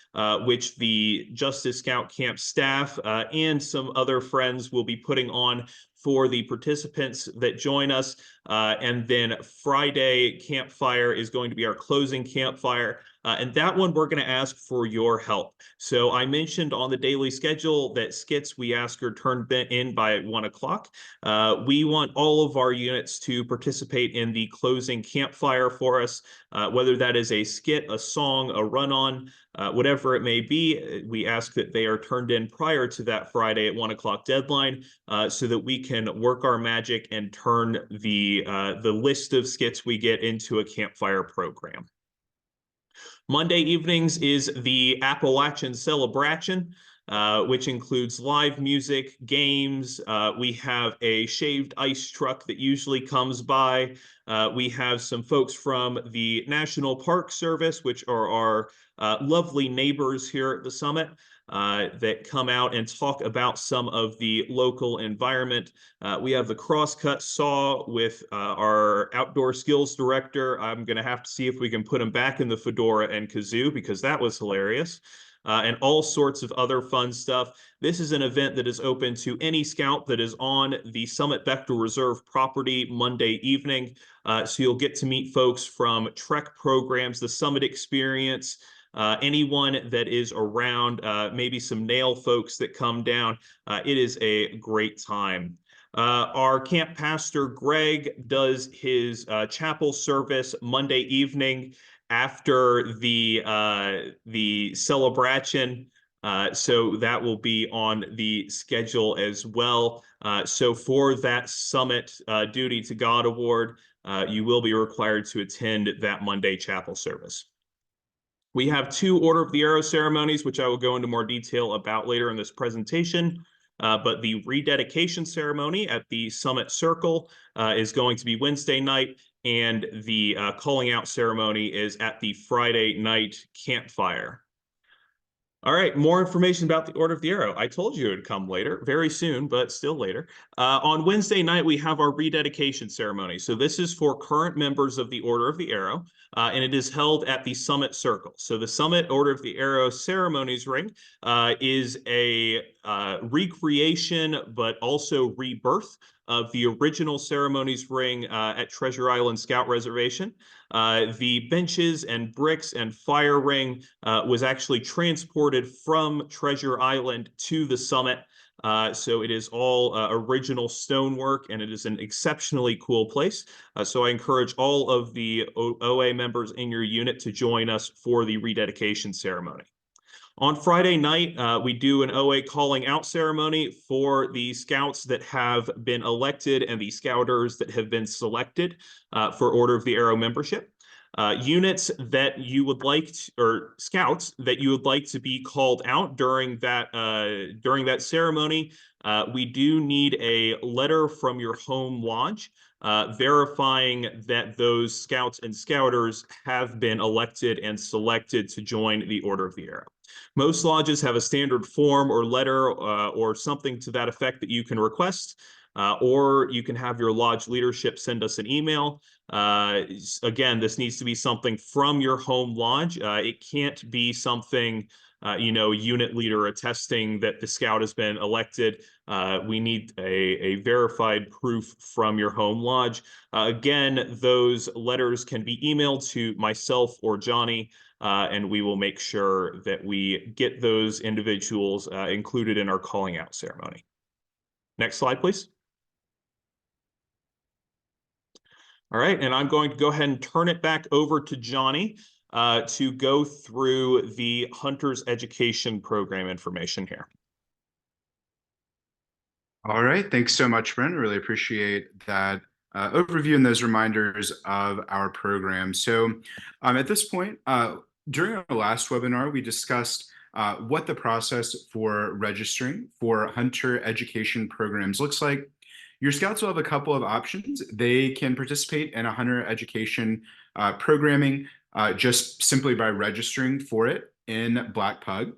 which the Justice Scout Camp staff and some other friends will be putting on for the participants that join us. And then Friday campfire is going to be our closing campfire. And that one, we're going to ask for your help. So I mentioned on the daily schedule that skits we ask are turned in by 1 o'clock. We want all of our units to participate in the closing campfire for us, whether that is a skit, a song, a run-on, whatever it may be. We ask that they are turned in prior to that Friday at 1 o'clock deadline so that we can work our magic and turn the list of skits we get into a campfire program. Monday evenings is the Appalachian Celebration, which includes live music, games. We have a shaved ice truck that usually comes by. We have some folks from the National Park Service, which are our lovely neighbors here at the summit, that come out and talk about some of the local environment. We have the crosscut saw with our outdoor skills director. I'm going to have to see if we can put him back in the fedora and kazoo because that was hilarious. And all sorts of other fun stuff. This is an event that is open to any Scout that is on the Summit Bechtel Reserve property Monday evening. So you'll get to meet folks from Trek programs, the Summit Experience, anyone that is around, maybe some nail folks that come down. It is a great time. Our camp pastor, Greg, does his chapel service Monday evening after the celebration. So that will be on the schedule as well. So for that Summit Duty to God Award, you will be required to attend that Monday chapel service. We have 2 Order of the Arrow ceremonies, which I will go into more detail about later in this presentation. But the rededication ceremony at the Summit Circle is going to be Wednesday night, and the calling out ceremony is at the Friday night campfire. All right, more information about the Order of the Arrow. I told you it would come later, very soon, but still later. On Wednesday night, we have our rededication ceremony. So this is for current members of the Order of the Arrow, and it is held at the Summit Circle. So the Summit Order of the Arrow Ceremonies Ring is a recreation, but also rebirth of the original ceremonies ring at Treasure Island Scout Reservation. The benches and bricks and fire ring was actually transported from Treasure Island to the summit. So it is all original stonework, and it is an exceptionally cool place. So I encourage all of the OA members in your unit to join us for the rededication ceremony. On Friday night, we do an OA calling out ceremony for the Scouts that have been elected and the Scouters that have been selected for Order of the Arrow membership. Units that you would like to, or Scouts that you would like to be called out during that ceremony, we do need a letter from your home lodge verifying that those Scouts and Scouters have been elected and selected to join the Order of the Arrow. Most lodges have a standard form or letter or something to that effect that you can request, or you can have your lodge leadership send us an email. Again, this needs to be something from your home lodge. It can't be something unit leader attesting that the scout has been elected. We need a verified proof from your home lodge. Again, those letters can be emailed to myself or Johnny, and we will make sure that we get those individuals included in our calling out ceremony. Next slide, please. All right, and I'm going to go ahead and turn it back over to Johnny to go through the Hunter's Education Program information here. All right, thanks so much, Brent. Really appreciate that overview and those reminders of our program. So at this point, during our last webinar, we discussed what the process for registering for Hunter Education programs looks like. Your scouts will have a couple of options. They can participate in a Hunter Education programming just simply by registering for it in Black Pug.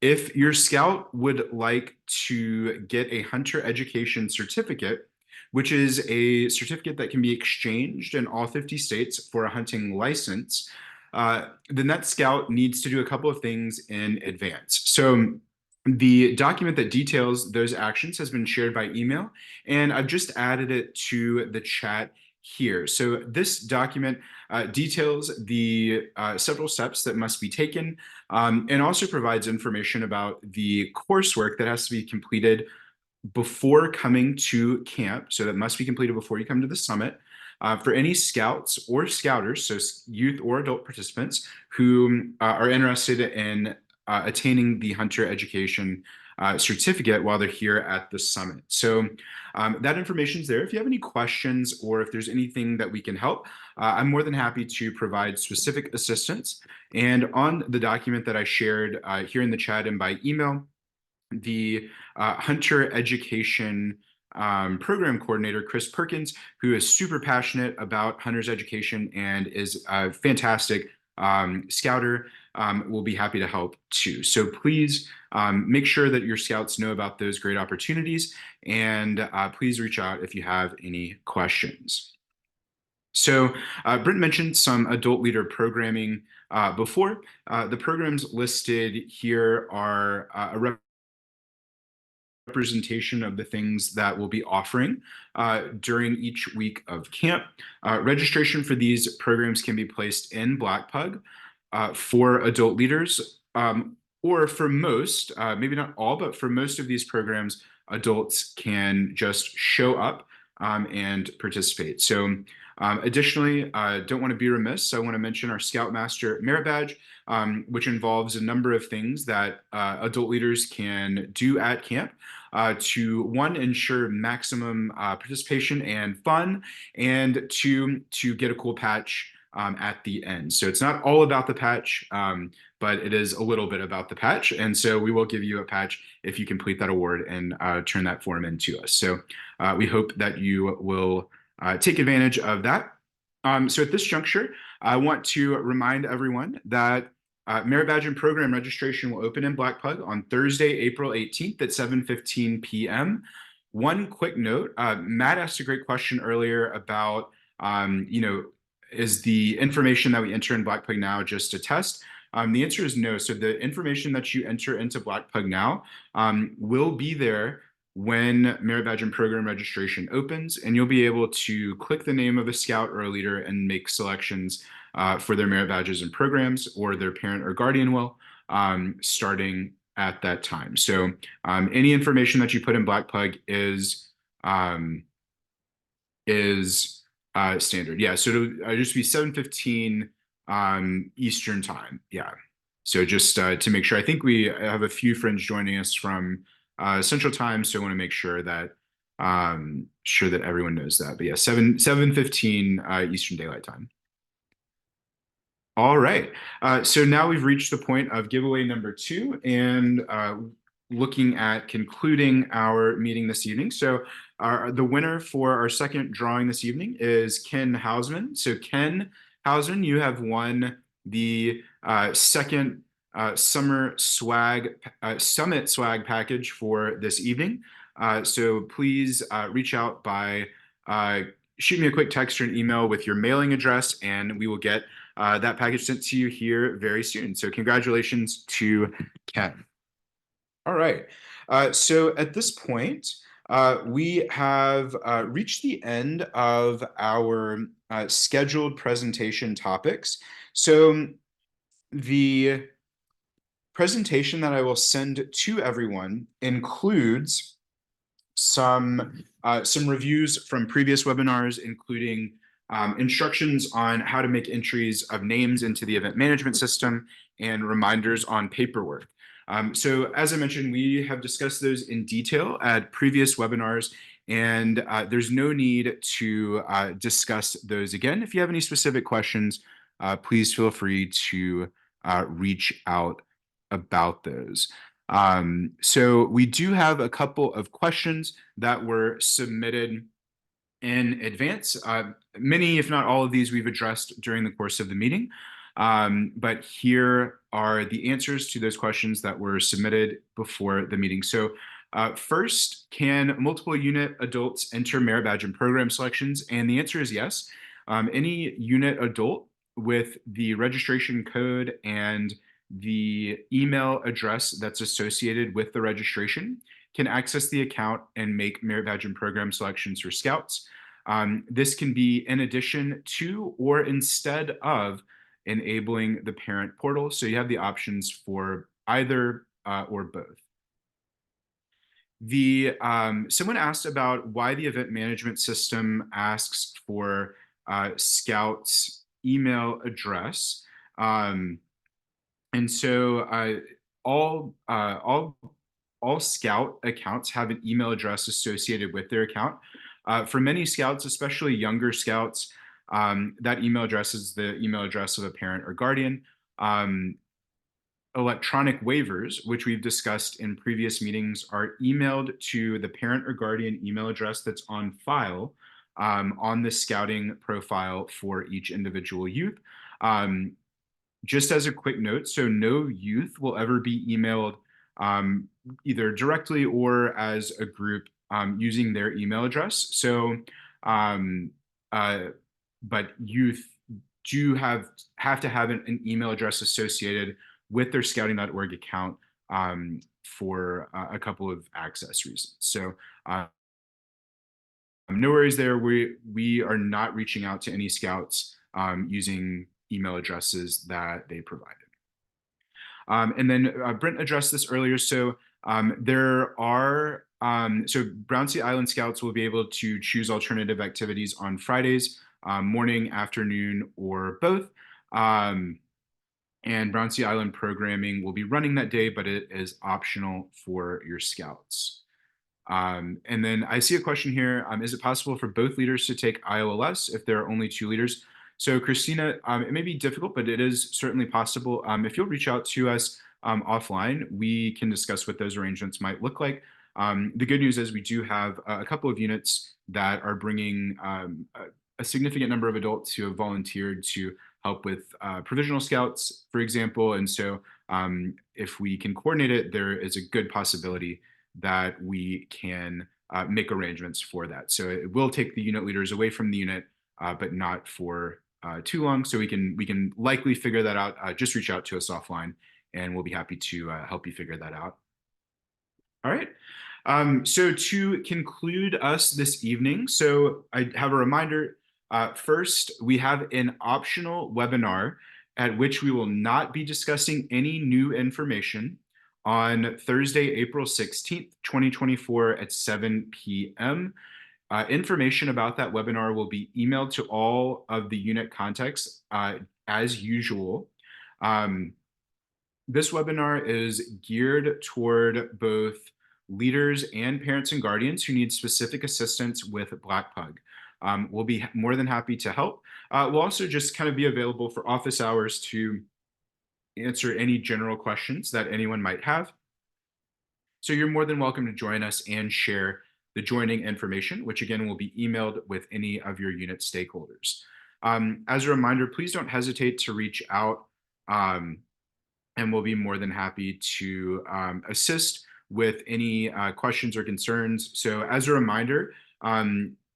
If your scout would like to get a Hunter Education certificate, which is a certificate that can be exchanged in all 50 states for a hunting license, then that scout needs to do a couple of things in advance. So the document that details those actions has been shared by email, and I've just added it to the chat here. So this document details the several steps that must be taken, and also provides information about the coursework that has to be completed before coming to camp. So that must be completed before you come to the summit. For any scouts or scouters, so youth or adult participants who are interested in attaining the Hunter Education certificate while they're here at the summit. So that information is there. If you have any questions or if there's anything that we can help, I'm more than happy to provide specific assistance. And on the document that I shared here in the chat and by email, the Hunter Education program coordinator, Chris Perkins, who is super passionate about Hunter's education and is a fantastic scouter, will be happy to help too. So please make sure that your scouts know about those great opportunities, and please reach out if you have any questions. So Brent mentioned some adult leader programming before. The programs listed here are a representation of the things that we'll be offering during each week of camp. Registration for these programs can be placed in Black Pug for adult leaders, or for most, maybe not all, but for most of these programs, adults can just show up and participate. So additionally, don't want to be remiss, so I want to mention our Scoutmaster Merit Badge, which involves a number of things that adult leaders can do at camp to, one, ensure maximum participation and fun, and two, to get a cool patch at the end. So it's not all about the patch, but it is a little bit about the patch. And so we will give you a patch if you complete that award and turn that form in to us. So we hope that you will take advantage of that. So at this juncture, I want to remind everyone that Merit Badge and Program registration will open in Black Pug on Thursday, April 18th at 7:15 p.m. One quick note, Matt asked a great question earlier about, is the information that we enter in Black Pug now just a test? The answer is no. So the information that you enter into Black Pug now will be there when Merit Badge and Program registration opens, and you'll be able to click the name of a scout or a leader and make selections for their merit badges and programs, or their parent or guardian will, starting at that time. So any information that you put in Black Pug is standard. Yeah, so it'll just be 7:15 Eastern time. Yeah. So just to make sure, I think we have a few friends joining us from Central Time, so I want to make sure that everyone knows that. But yeah, 7:15 Eastern Daylight Time. All right. So now we've reached the point of giveaway number 2 and looking at concluding our meeting this evening. So the winner for our second drawing this evening is Ken Hausman. So Ken Hausman, you have won the second summer swag summit swag package for this evening. So please reach out by shoot me a quick text or an email with your mailing address, and we will get that package sent to you here very soon. So congratulations to Ken. All right. So at this point, we have reached the end of our scheduled presentation topics. So the presentation that I will send to everyone includes some reviews from previous webinars, including instructions on how to make entries of names into the event management system and reminders on paperwork. So as I mentioned, we have discussed those in detail at previous webinars, and there's no need to discuss those again. If you have any specific questions, please feel free to reach out about those. So we do have a couple of questions that were submitted in advance. Many, if not all of these, we've addressed during the course of the meeting. But here are the answers to those questions that were submitted before the meeting. So first, can multiple unit adults enter merit badge and program selections? And the answer is yes. Any unit adult with the registration code and the email address that's associated with the registration can access the account and make merit badge and program selections for Scouts. This can be in addition to or instead of enabling the parent portal. So you have the options for either or both. Someone asked about why the event management system asks for Scout's email address. And so all Scout accounts have an email address associated with their account. For many Scouts, especially younger Scouts, that email address is the email address of a parent or guardian. Electronic waivers, which we've discussed in previous meetings, are emailed to the parent or guardian email address that's on file on the Scouting profile for each individual youth. Just as a quick note, so no youth will ever be emailed either directly or as a group using their email address. So, but youth do have to have an email address associated with their scouting.org account for a couple of access reasons. So no worries there. We are not reaching out to any Scouts using email addresses that they provided. And then Brent addressed this earlier. So there are, so Brown Sea Island Scouts will be able to choose alternative activities on Fridays, morning, afternoon, or both. And Brown Sea Island programming will be running that day, but it is optional for your Scouts. And then I see a question here. Is it possible for both leaders to take IOLS if there are only 2 leaders? So Christina, it may be difficult, but it is certainly possible. If you'll reach out to us offline, we can discuss what those arrangements might look like. The good news is we do have a couple of units that are bringing a significant number of adults who have volunteered to help with provisional Scouts, for example. And so if we can coordinate it, there is a good possibility that we can make arrangements for that. So it will take the unit leaders away from the unit, but not for too long. So we can likely figure that out. Just reach out to us offline and we'll be happy to help you figure that out. All right. So to conclude us this evening, so I have a reminder. First, we have an optional webinar at which we will not be discussing any new information on Thursday, April 16th, 2024 at 7 p.m. Information about that webinar will be emailed to all of the unit contacts as usual. This webinar is geared toward both leaders and parents and guardians who need specific assistance with Black Pug. We'll be more than happy to help. We'll also just kind of be available for office hours to answer any general questions that anyone might have. So you're more than welcome to join us and share the joining information, which again will be emailed with any of your unit stakeholders. As a reminder, please don't hesitate to reach out and we'll be more than happy to assist with any questions or concerns. So as a reminder,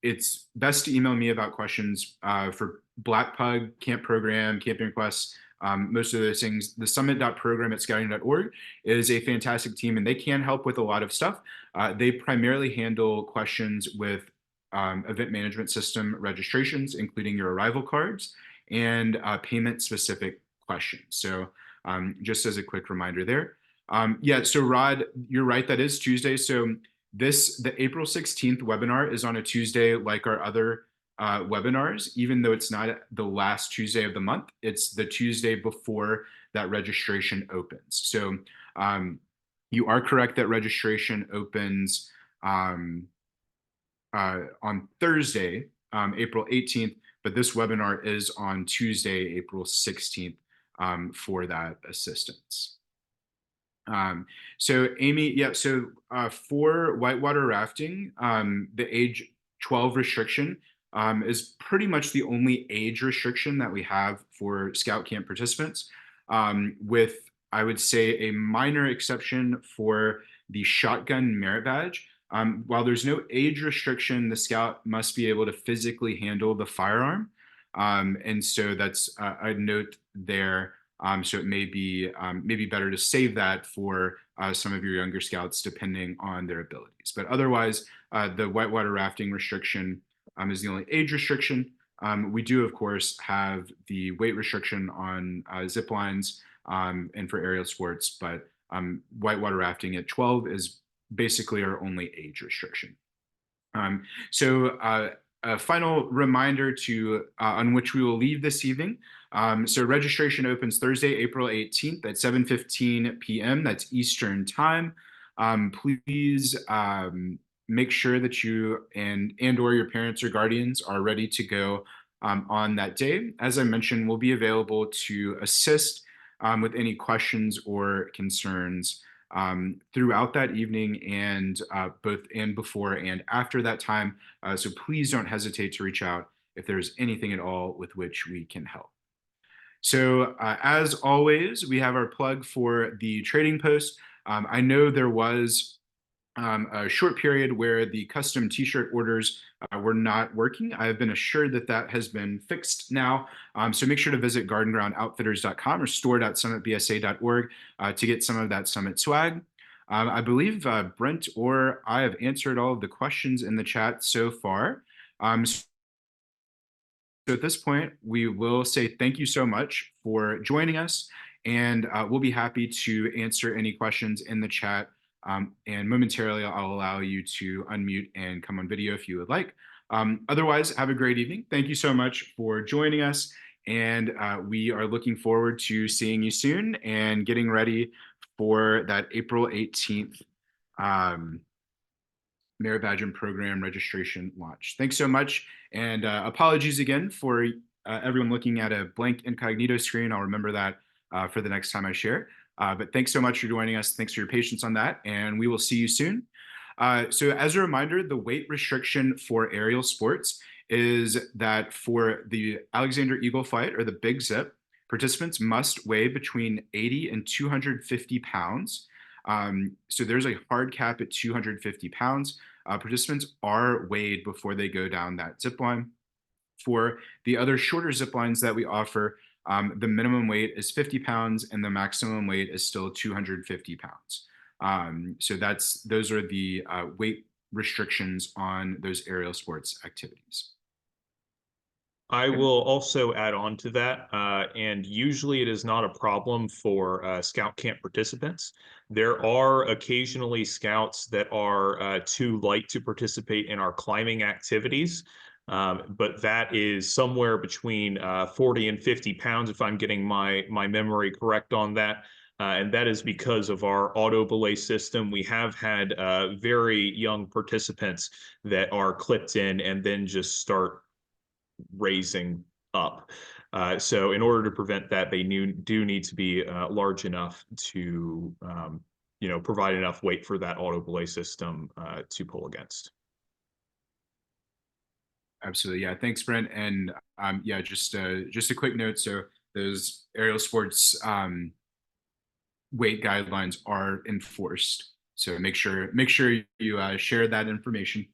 it's best to email me about questions for Black Pug, Camp Program, Camping Requests, most of those things. The summit.program@scouting.org is a fantastic team, and they can help with a lot of stuff. They primarily handle questions with event management system registrations, including your arrival cards and payment specific questions. So just as a quick reminder there. Yeah, so Rod, you're right, that is Tuesday. So the April 16th webinar is on a Tuesday like our other webinars, even though it's not the last Tuesday of the month, it's the Tuesday before that registration opens. So you are correct that registration opens on Thursday, April 18th, but this webinar is on Tuesday, April 16th for that assistance. So Amy, yeah, so for whitewater rafting, the age 12 restriction is pretty much the only age restriction that we have for Scout Camp participants, with, I would say, a minor exception for the shotgun merit badge. While there's no age restriction, the Scout must be able to physically handle the firearm. And so that's a note there. So it may be better to save that for some of your younger scouts, depending on their abilities. But otherwise, the whitewater rafting restriction is the only age restriction. We do, of course, have the weight restriction on zip lines and for aerial sports, but whitewater rafting at 12 is basically our only age restriction. So a final reminder to on which we will leave this evening. So registration opens Thursday, April 18th at 7:15 p.m. That's Eastern time. Please make sure that you and or your parents or guardians are ready to go on that day. As I mentioned, we'll be available to assist with any questions or concerns throughout that evening and both in before and after that time. So please don't hesitate to reach out if there's anything at all with which we can help. So as always, we have our plug for the trading post. I know there was a short period where the custom t-shirt orders were not working. I have been assured that that has been fixed now. So make sure to visit gardengroundoutfitters.com or store.summitbsa.org to get some of that Summit swag. I believe Brent or I have answered all of the questions in the chat so far. So at this point, we will say thank you so much for joining us, and we'll be happy to answer any questions in the chat. And momentarily, I'll allow you to unmute and come on video if you would like. Otherwise, have a great evening. Thank you so much for joining us. And we are looking forward to seeing you soon and getting ready for that April 18th Merit Badge Program registration launch. Thanks so much. And apologies again for everyone looking at a blank incognito screen. I'll remember that for the next time I share. But thanks so much for joining us. Thanks for your patience on that. And we will see you soon. So as a reminder, the weight restriction for aerial sports is that for the Alexander Eagle Flight or the Big Zip, participants must weigh between 80 and 250 pounds. So there's a hard cap at 250 pounds. Participants are weighed before they go down that zip line. For the other shorter zip lines that we offer, the minimum weight is 50 pounds and the maximum weight is still 250 pounds. So those are the weight restrictions on those aerial sports activities. I will also add on to that, and usually it is not a problem for Scout Camp participants. There are occasionally Scouts that are too light to participate in our climbing activities, but that is somewhere between 40 and 50 pounds, if I'm getting my memory correct on that. And that is because of our auto belay system. We have had very young participants that are clipped in and then just start raising up. So in order to prevent that, they do need to be large enough to provide enough weight for that auto belay system to pull against. Absolutely, yeah. Thanks, Brent. And yeah, just a quick note. So those aerial sports weight guidelines are enforced. So make sure you share that information.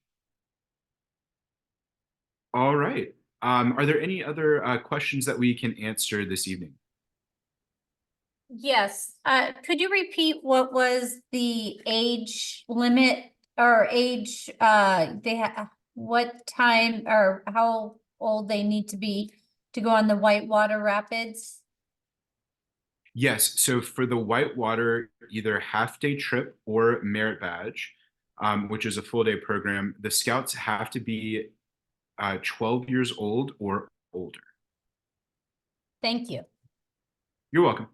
All right. Are there any other questions that we can answer this evening? Yes, could you repeat what was the age limit or age, what time or how old they need to be to go on the Whitewater Rapids? Yes. So for the Whitewater, either half-day trip or merit badge, which is a full-day program, the scouts have to be 12 years old or older. Thank you. You're welcome.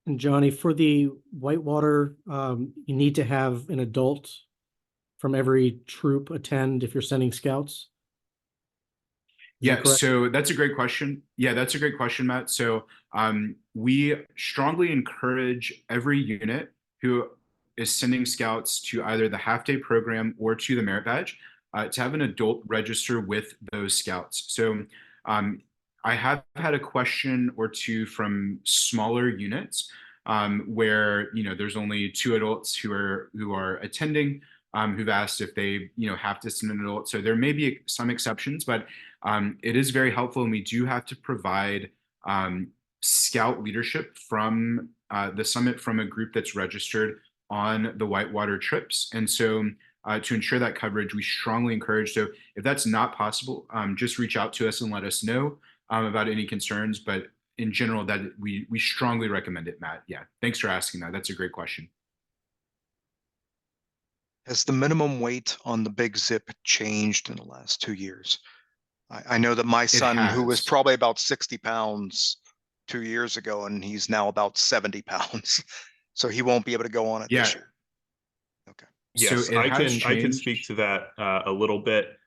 And Johnny, for the Whitewater, you need to have an adult from every troop attend if you're sending scouts. Is that Yeah, correct? so that's a great question. Yeah, that's a great question, Matt. So we strongly encourage every unit who is sending scouts to either the half-day program or to the merit badge to have an adult register with those scouts. So um, I have had a question or two from smaller units where there's only 2 adults who are attending, who've asked if they have to send an adult. So there may be some exceptions, but it is very helpful, and we do have to provide scout leadership from the summit from a group that's registered on the Whitewater trips. And so to ensure that coverage, we strongly encourage. So if that's not possible, just reach out to us and let us know about any concerns. But in general, that we strongly recommend it, Matt. Yeah, thanks for asking that. That's a great question. Has the minimum weight on the Big Zip changed in the last 2 years? I know that my It son, who was has. probably about 60 pounds 2 years ago, and he's now about 70 pounds. So he won't be able to go on it this Yeah. year. Okay. So Yes, it has I can speak changed. to that a little bit.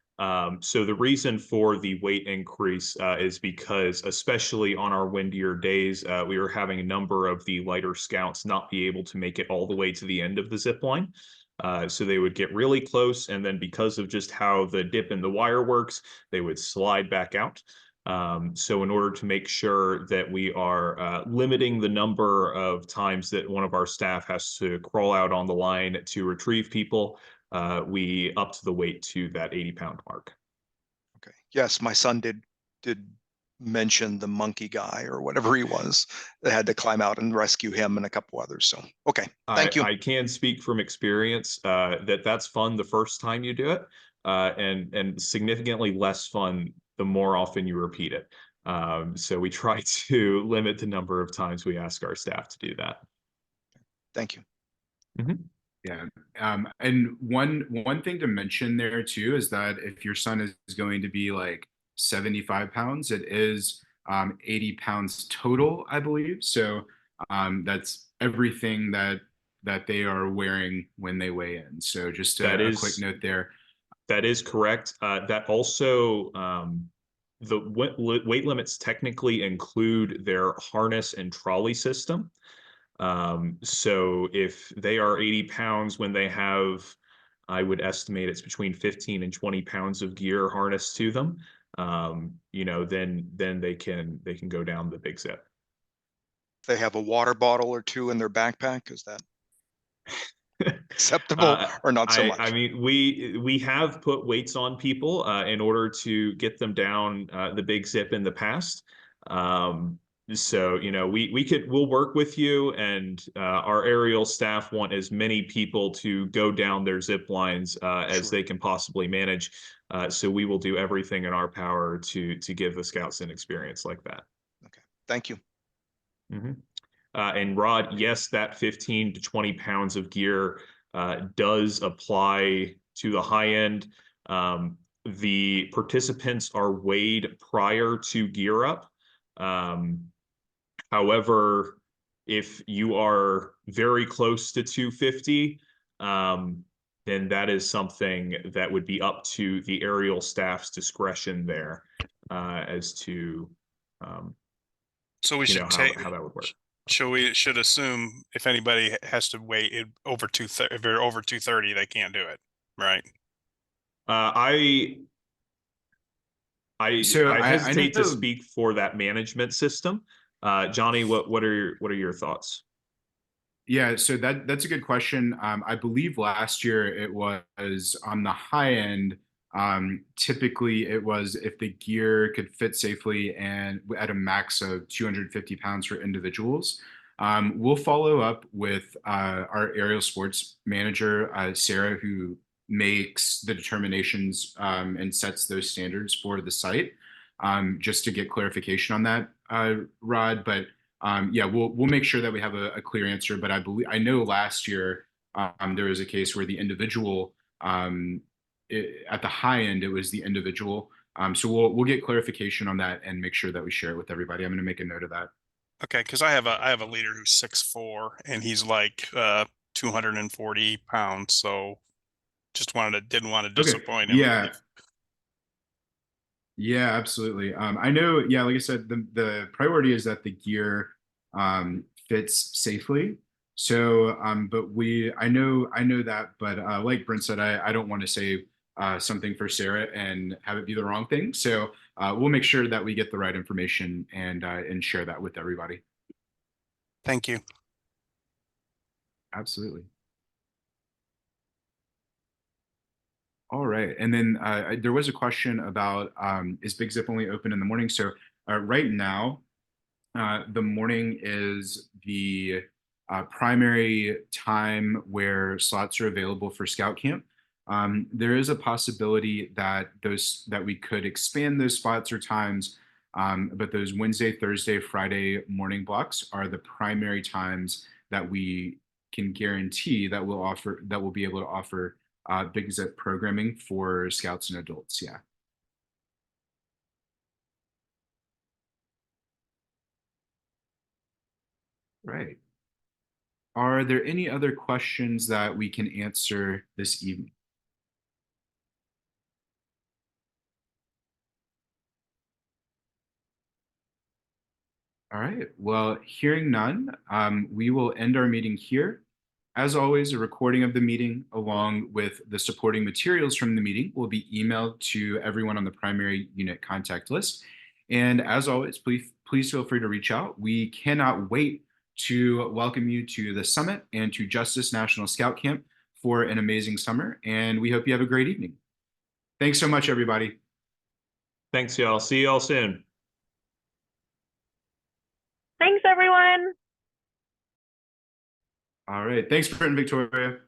So the reason for the weight increase is because, especially on our windier days, we were having a number of the lighter scouts not be able to make it all the way to the end of the zip line. So they would get really close, and then because of just how the dip in the wire works, they would slide back out. So in order to make sure that we are limiting the number of times that one of our staff has to crawl out on the line to retrieve people, we upped the weight to that 80-pound mark. Okay. Yes, my son did mention the monkey guy or whatever he was that had to climb out and rescue him and a couple others. So okay, thank you. I can speak from experience that's fun the first time you do it, and significantly less fun the more often you repeat it. So we try to limit the number of times we ask our staff to do that. Thank you. Yeah. And one thing to mention there too is that if your son is going to be like 75 pounds, it is 80 pounds total, I believe. So that's everything that they are wearing when they weigh in. So just a quick note there. That is correct. That also the weight limits technically include their harness and trolley system. So if they are 80 pounds when they have, I would estimate it's between 15 and 20 pounds of gear harnessed to them, then they can go down the Big Zip. They have a water bottle or two in their backpack. Is that acceptable or not so much? I mean, we have put weights on people in order to get them down the Big Zip in the past. So we'll work with you, and our aerial staff want as many people to go down their zip lines as they can possibly manage. So we will do everything in our power to give the scouts an experience like that. Okay, thank you. And Rod, yes, that 15 to 20 pounds of gear does apply to the high end. The participants are weighed prior to gear up. However, if you are very close to 250, then that is something that would be up to the aerial staff's discretion there as to so we should take how that would work. should assume if anybody has to weigh it over if they're over 230, they can't do it, right? I hesitate to speak for that management system. Johnny, what are your thoughts? Yeah, so that's a good question. I believe last year it was on the high end. Typically, it was if the gear could fit safely and at a max of 250 pounds for individuals. We'll follow up with our aerial sports manager, Sarah, who makes the determinations and sets those standards for the site, just to get clarification on that, Rod. But yeah, we'll make sure that we have a clear answer. But I know last year there was a case where the individual at the high end it was the individual. So we'll get clarification on that and make sure that we share it with everybody. I'm going to make a note of that. Okay, because I have a leader who's 6'4" and he's like 240 pounds. So just didn't want to Okay. disappoint him. Yeah. Yeah, absolutely. I know, yeah, like I said, the priority is that the gear fits safely. So, but I know that, but like Brent said, I don't want to say something for Sarah and have it be the wrong thing. So we'll make sure that we get the right information and share that with everybody. Thank you. Absolutely. All right. And then there was a question about is Big Zip only open in the morning? So right now, the morning is the primary time where slots are available for Scout Camp. There is a possibility that we could expand those spots or times, but those Wednesday, Thursday, Friday morning blocks are the primary times that we can guarantee that we'll be able to offer Big Zip programming for Scouts and adults. Yeah. Right. Are there any other questions that we can answer this evening? All right. Well, hearing none, we will end our meeting here. As always, a recording of the meeting along with the supporting materials from the meeting will be emailed to everyone on the primary unit contact list. And as always, please feel free to reach out. We cannot wait to welcome you to the summit and to Justice National Scout Camp for an amazing summer. And we hope you have a great evening. Thanks so much, everybody. Thanks, y'all. See y'all soon. Thanks, everyone. All right. Thanks, Brent and Victoria.